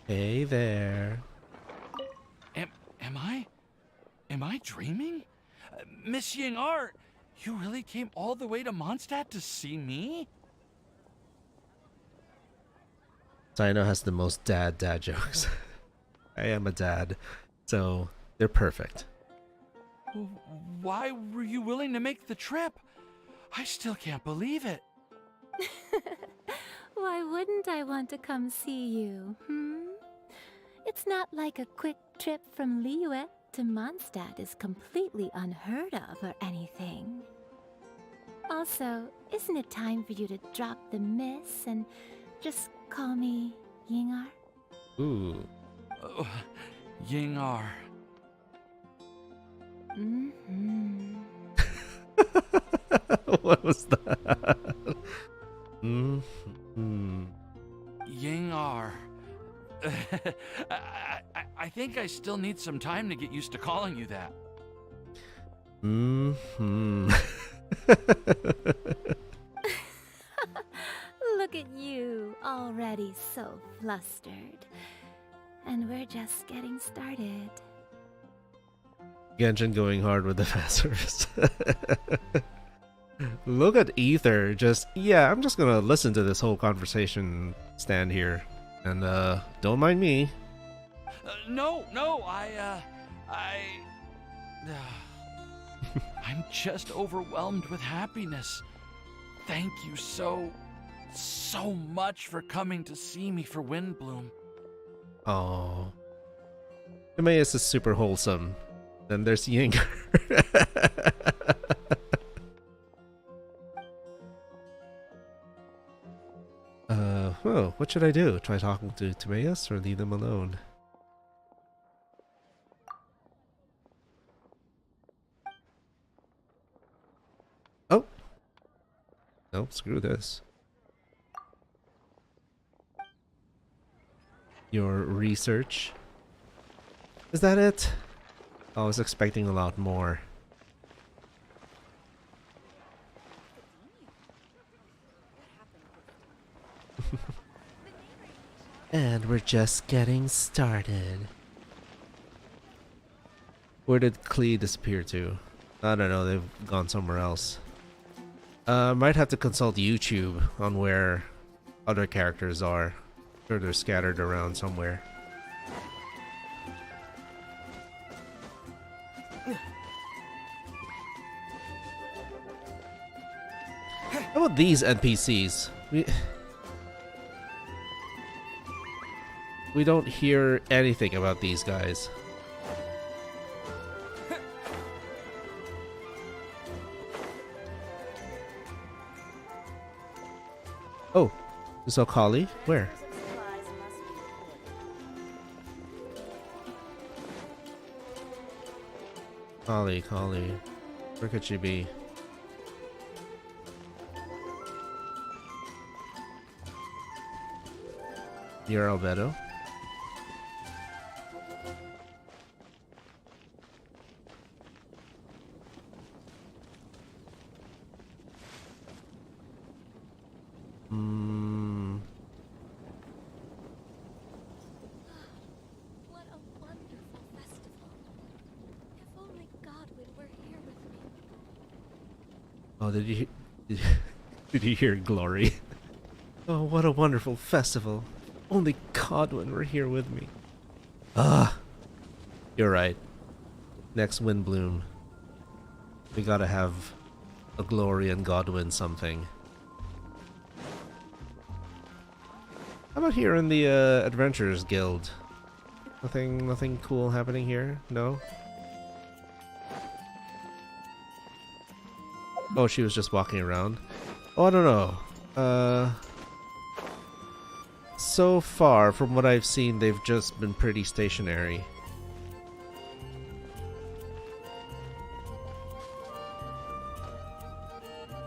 Hey there. Am I dreaming? Miss Yengar, you really came all the way to Mondstadt to see me? Sino has the most dad jokes. I am a dad, so they're perfect. Why were you willing to make the trip? I still can't believe it. Why wouldn't I want to come see you, It's not like a quick trip from Liyue to Mondstadt is completely unheard of or anything. Also, isn't it time for you to drop the miss and just call me Yengar? Ooh. Yengar. What was that? Yengar. I think I still need some time to get used to calling you that. Look at you, already so flustered. And we're just getting started. Genshin going hard with the fast service. Look at Ether, yeah, I'm just gonna listen to this whole conversation stand here. And, don't mind me. No, I'm just overwhelmed with happiness. Thank you so much for coming to see me for Windblume. Oh, Timaeus is super wholesome. Then there's Yengar. What should I do? Try talking to Timaeus or leave them alone? Oh! Nope, screw this. Your research. Is that it? I was expecting a lot more. And we're just getting started. Where did Klee disappear to? I don't know, they've gone somewhere else. Might have to consult YouTube on where other characters are. Or they're scattered around somewhere. How about these NPCs? We don't hear anything about these guys. Oh, you saw Kali? Where? Kali. Where could she be? Near Albedo? What a wonderful festival. If only Godwin were here with me. Oh, did you hear Glory? Oh, what a wonderful festival. Only Godwin were here with me. Ah, you're right. Next Windblume, we gotta have a Glory and Godwin something. How about here in the Adventurers Guild? Nothing cool happening here? No? Oh, she was just walking around. Oh, I don't know. So far, from what I've seen, they've just been pretty stationary.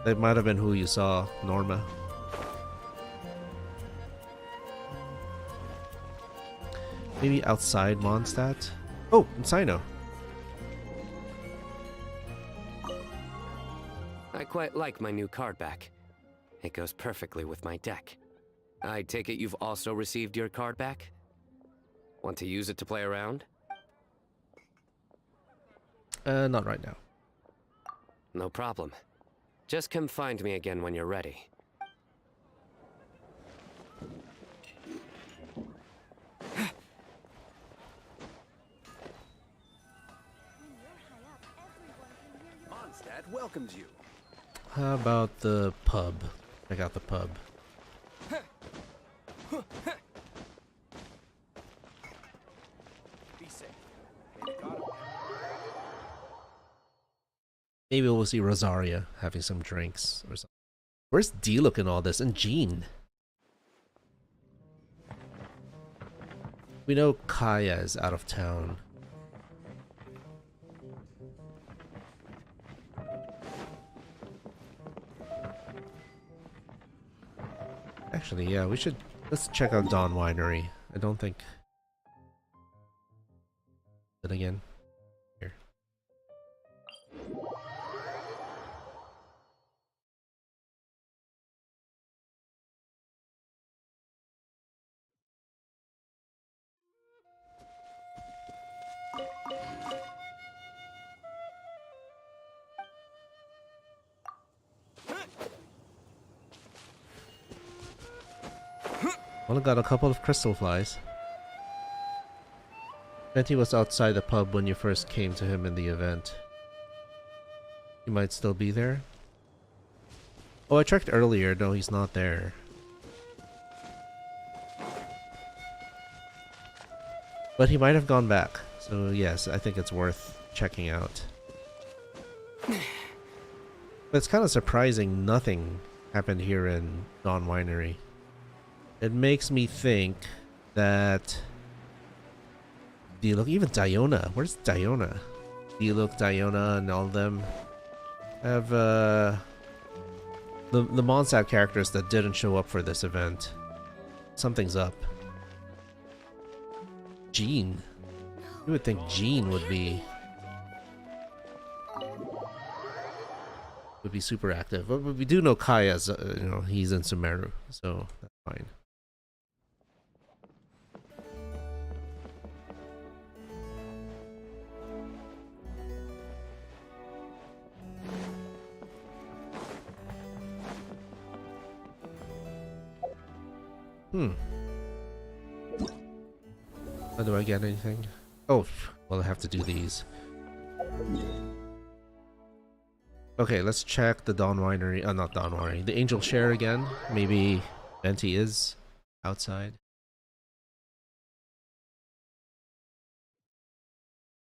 That might have been who you saw, Norma. Maybe outside Mondstadt? Oh, and Sino. I quite like my new card back. It goes perfectly with my deck. I take it you've also received your card back? Want to use it to play around? Not right now. No problem. Just come find me again when you're ready. Mondstadt welcomes you. How about the pub? Check out the pub. Be safe. May the god of Maybe we'll see Rosaria having some drinks or something. Where's D-Look in all this? And Jean? We know Kaya is out of town. Actually, yeah, let's check out Dawn Winery. I don't think... Then again. Here. Only got a couple of crystal flies. Venti was outside the pub when you first came to him in the event. He might still be there. Oh, I checked earlier. No, he's not there. But he might have gone back. So yes, I think it's worth checking out. But it's kind of surprising nothing happened here in Dawn Winery. It makes me think that D-Look, even Diona. Where's Diona? D-Look, Diona, and all of them have the Mondstadt characters that didn't show up for this event. Something's up. Jean. You would think Jean would be super active, but we do know Kaya's. You know, he's in Sumeru, so that's fine. How do I get anything? Oh, well, I have to do these. Okay, let's check the Dawn Winery. Not Dawn Winery. The Angel Share again. Maybe Venti is outside.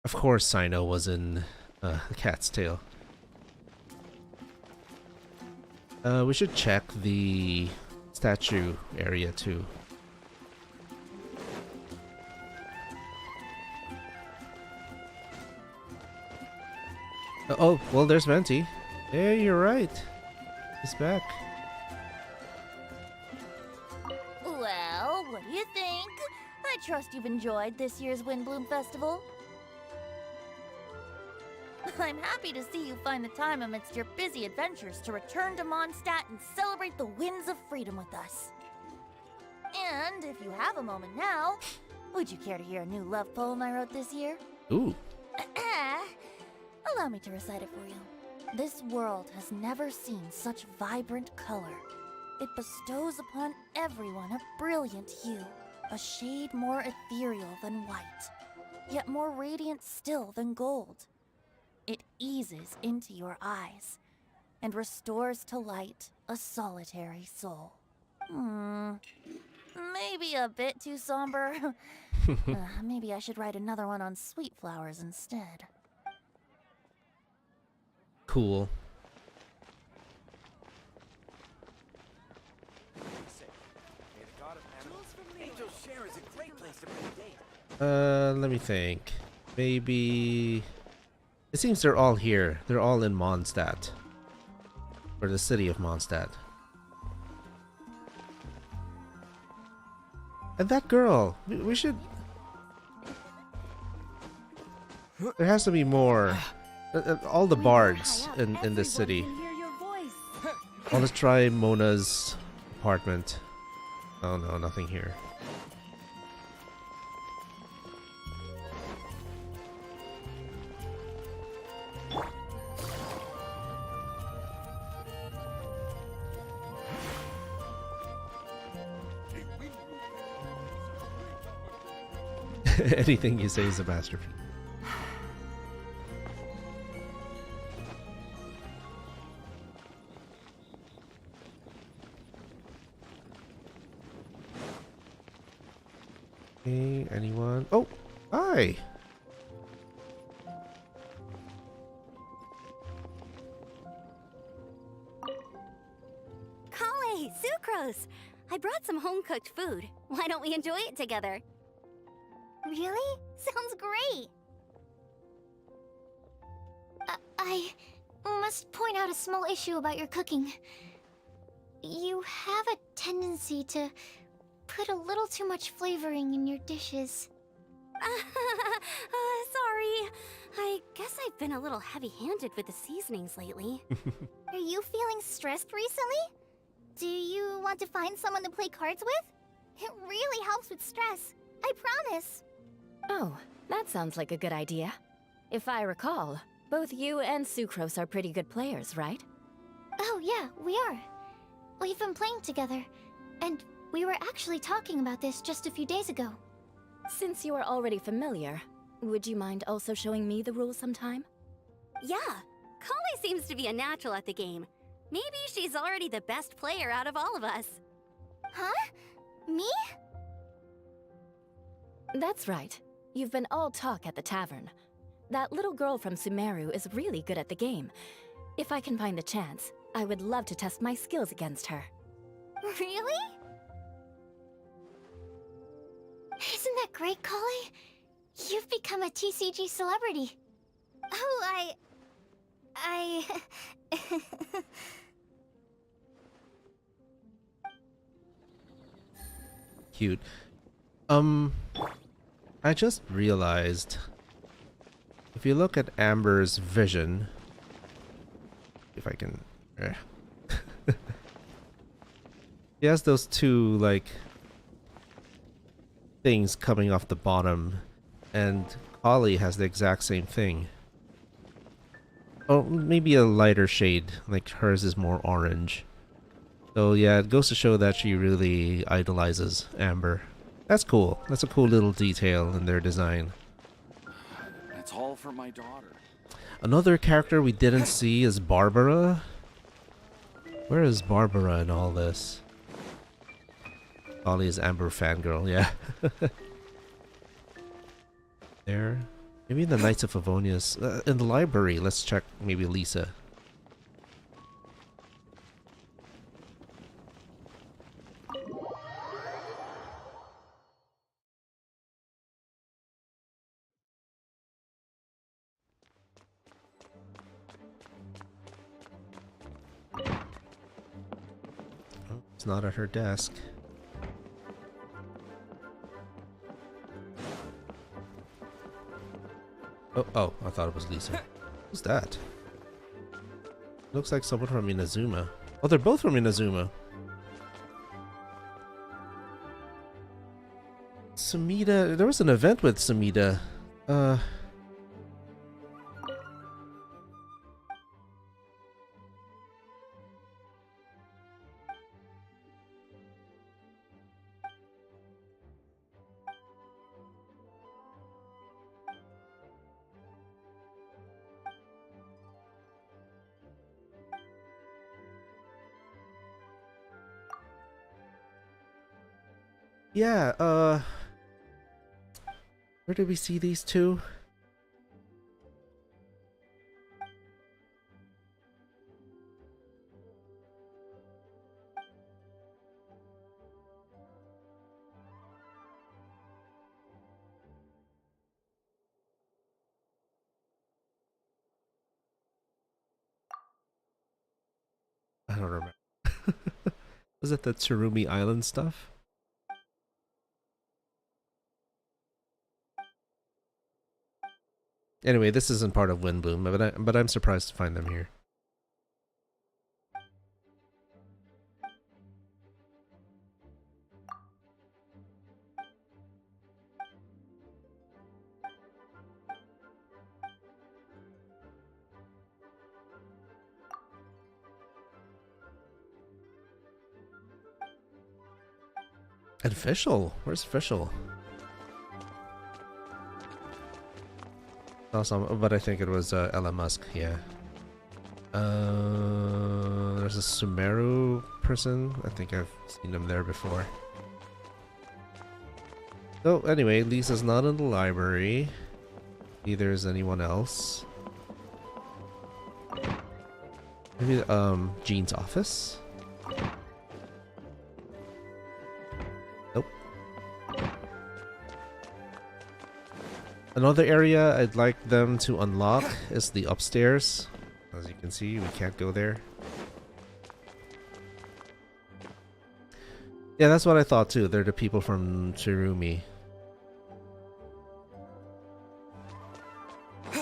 Of course, Sino was in the Cat's Tail. We should check the statue area too. Oh, well, there's Venti. Yeah, you're right. He's back. Well, what do you think? I trust you've enjoyed this year's Windblume Festival. I'm happy to see you find the time amidst your busy adventures to return to Mondstadt and celebrate the winds of freedom with us. And if you have a moment now, would you care to hear a new love poem I wrote this year? Ooh. Allow me to recite it for you. This world has never seen such vibrant color. It bestows upon everyone a brilliant hue, a shade more ethereal than white, yet more radiant still than gold. It eases into your eyes and restores to light a solitary soul. Maybe a bit too somber. Maybe I should write another one on sweet flowers instead. Cool. Let me think. Maybe... It seems they're all here. They're all in Mondstadt. Or the city of Mondstadt. And that girl! We should There has to be more. All the bards in this city. Oh, let's try Mona's apartment. Oh no, nothing here. Anything you say is a masterpiece. Hey, anyone? Oh, hi. Kale, Sucrose! I brought some home-cooked food. Why don't we enjoy it together? Really? Sounds great! I must point out a small issue about your cooking. You have a tendency to put a little too much flavoring in your dishes. Sorry. I guess I've been a little heavy-handed with the seasonings lately. Are you feeling stressed recently? Do you want to find someone to play cards with? It really helps with stress. I promise. Oh, that sounds like a good idea. If I recall, both you and Sucrose are pretty good players, right? Oh yeah, we are. We've been playing together, and we were actually talking about this just a few days ago. Since you are already familiar, would you mind also showing me the rules sometime? Yeah, Kale seems to be a natural at the game. Maybe she's already the best player out of all of us. Huh? Me? That's right. You've been all talk at the tavern. That little girl from Sumeru is really good at the game. If I can find the chance, I would love to test my skills against her. Really? Isn't that great, Kale? You've become a TCG celebrity. Oh, I... Cute. I just realized if you look at Amber's vision, if I can, he has those two like things coming off the bottom, and Ollie has the exact same thing. Oh, maybe a lighter shade, like hers is more orange. So yeah, it goes to show that she really idolizes Amber. That's cool. That's a cool little detail in their design. That's all for my daughter. Another character we didn't see is Barbara. Where is Barbara in all this? Ollie is Amber fangirl, yeah. There. Maybe in the Knights of Favonius. In the library, let's check maybe Lisa. It's not at her desk. Oh, I thought it was Lisa. Who's that? Looks like someone from Inazuma. Oh, they're both from Inazuma. Sumida, there was an event with Sumida. Yeah, where did we see these two? I don't remember. Was it the Tsurumi Island stuff? Anyway, this isn't part of Windblume, but I'm surprised to find them here. And Fischl? Where's Fischl? Awesome, but I think it was Elon Musk, yeah. There's a Sumeru person. I think I've seen him there before. So anyway, Lisa's not in the library. Neither is anyone else. Maybe Jean's office? Nope. Another area I'd like them to unlock is the upstairs. As you can see, we can't go there. Yeah, that's what I thought too. They're the people from Chirumi.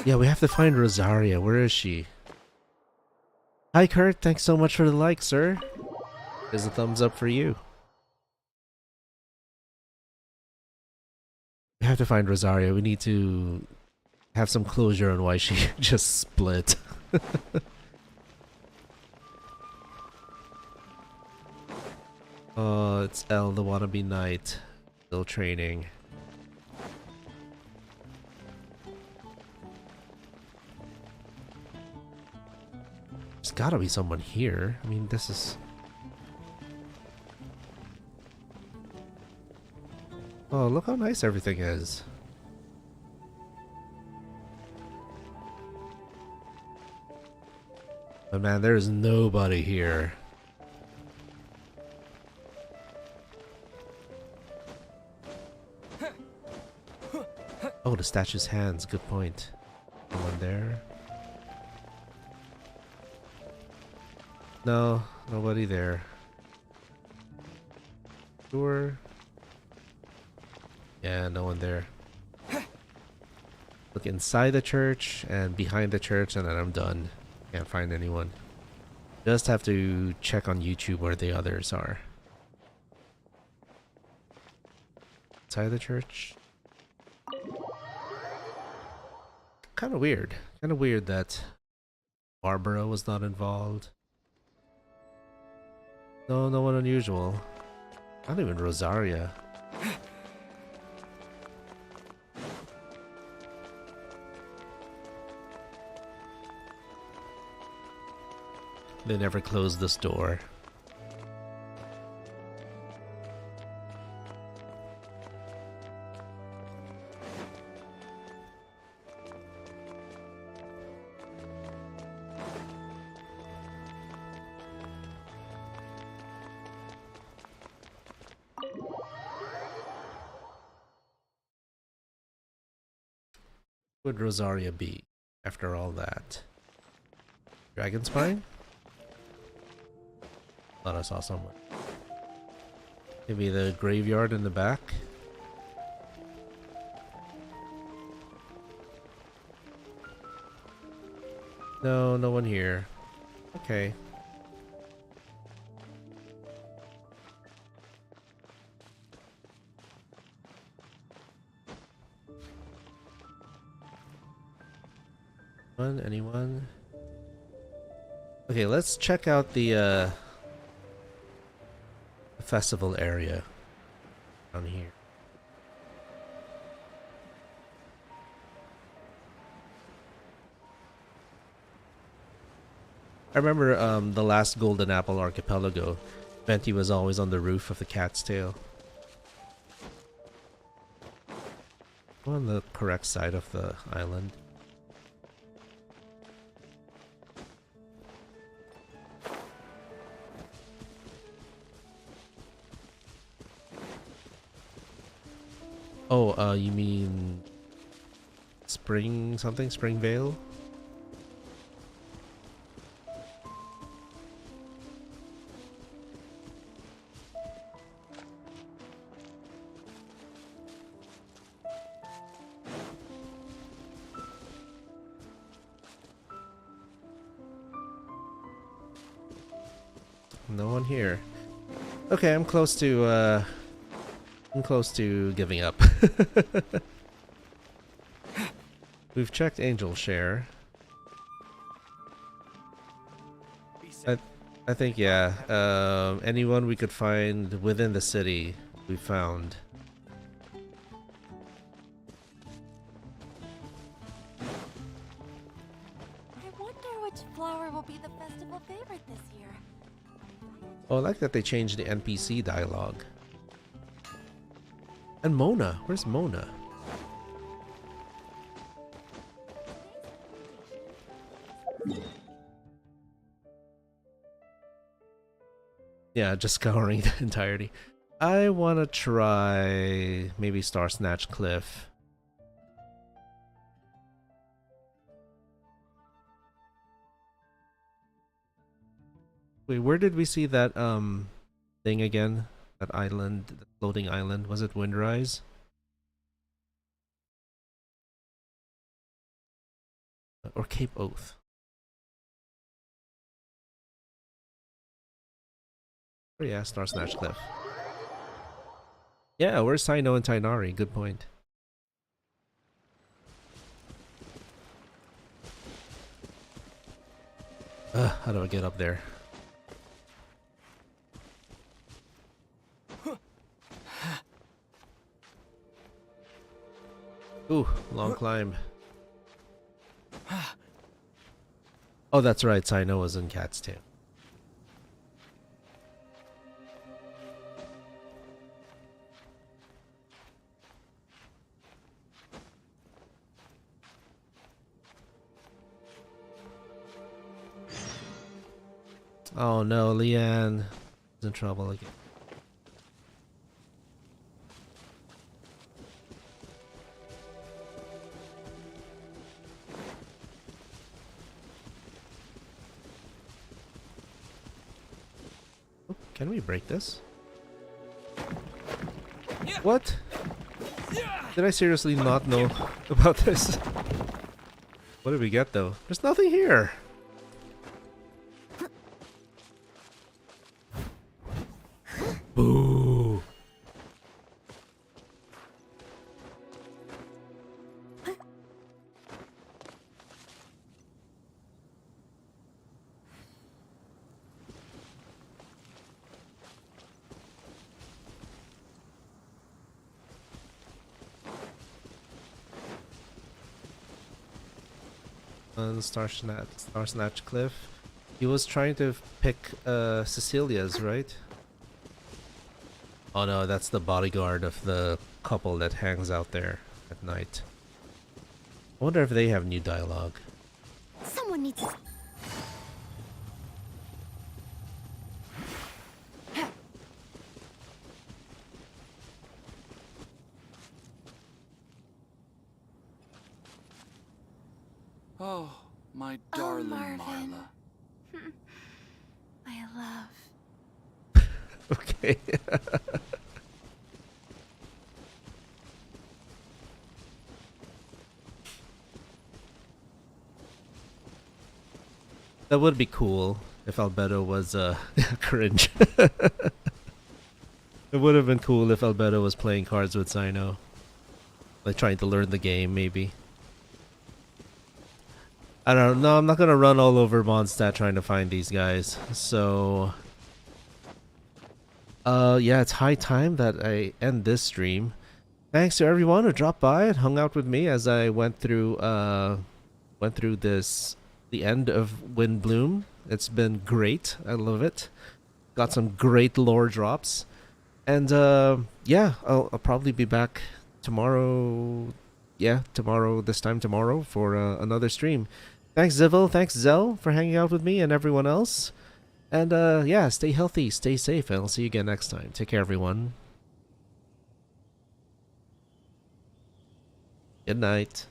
Yeah, we have to find Rosaria. Where is she? Hi Kurt, thanks so much for the like, sir. Here's a thumbs up for you. We have to find Rosaria. We need to have some closure on why she just split. Oh, it's Elle, the wannabe knight. Still training. There's gotta be someone here. I mean, this is... Oh, look how nice everything is. But man, there's nobody here. Oh, the statue's hands. Good point. Someone there? No, nobody there. Sure. Yeah, no one there. Look inside the church and behind the church, and then I'm done. Can't find anyone. Just have to check on YouTube where the others are. Inside the church. Kind of weird. Kind of weird that Barbara was not involved. No, no one unusual. Not even Rosaria. They never closed this door. Would Rosaria be after all that? Dragon Spine? Thought I saw someone. Maybe the graveyard in the back? No, no one here. Okay. Anyone? Okay, let's check out the festival area down here. I remember the last Golden Apple Archipelago, Venti was always on the roof of the Cat's Tail. On the correct side of the island. Oh, you mean Spring something? Springvale? no one here. Okay, I'm close to giving up. We've checked Angel Share. I think, yeah. Anyone we could find within the city, we found. I wonder which flower will be the festival favorite this year. Oh, I like that they changed the NPC dialogue. And Mona. Where's Mona? Yeah, just scouring the entirety. I want to try maybe Star Snatch Cliff. Wait, where did we see that thing again? That island, the floating island. Was it Windrise? Or Cape Oath? Oh yeah, Star Snatch Cliff. Yeah, where's Sino and Tainari? Good point. How do I get up there? Ooh, long climb. Oh, that's right, Sino was in Cat's Tail. Oh no, Leanne is in trouble again. Oh, can we break this? What? Did I seriously not know about this? What did we get though? There's nothing here. Boo. On Star Snatch Cliff. He was trying to pick Cecilia's, right? Oh no, that's the bodyguard of the couple that hangs out there at night. I wonder if they have new dialogue. Someone needs to... Oh, my darling Marvin. Marla. My love. Okay. That would be cool if Albedo was cringe. It would have been cool if Albedo was playing cards with Sino. Like trying to learn the game, maybe. I don't know. I'm not gonna run all over Mondstadt trying to find these guys. So, yeah, it's high time that I end this stream. Thanks to everyone who dropped by and hung out with me as I went through the end of Windblume. It's been great. I love it. Got some great lore drops, and yeah, I'll probably be back tomorrow. Yeah, tomorrow. This time tomorrow for another stream. Thanks Zivil, thanks Zell for hanging out with me and everyone else. And yeah, stay healthy, stay safe, and I'll see you again next time. Take care, everyone. Good night.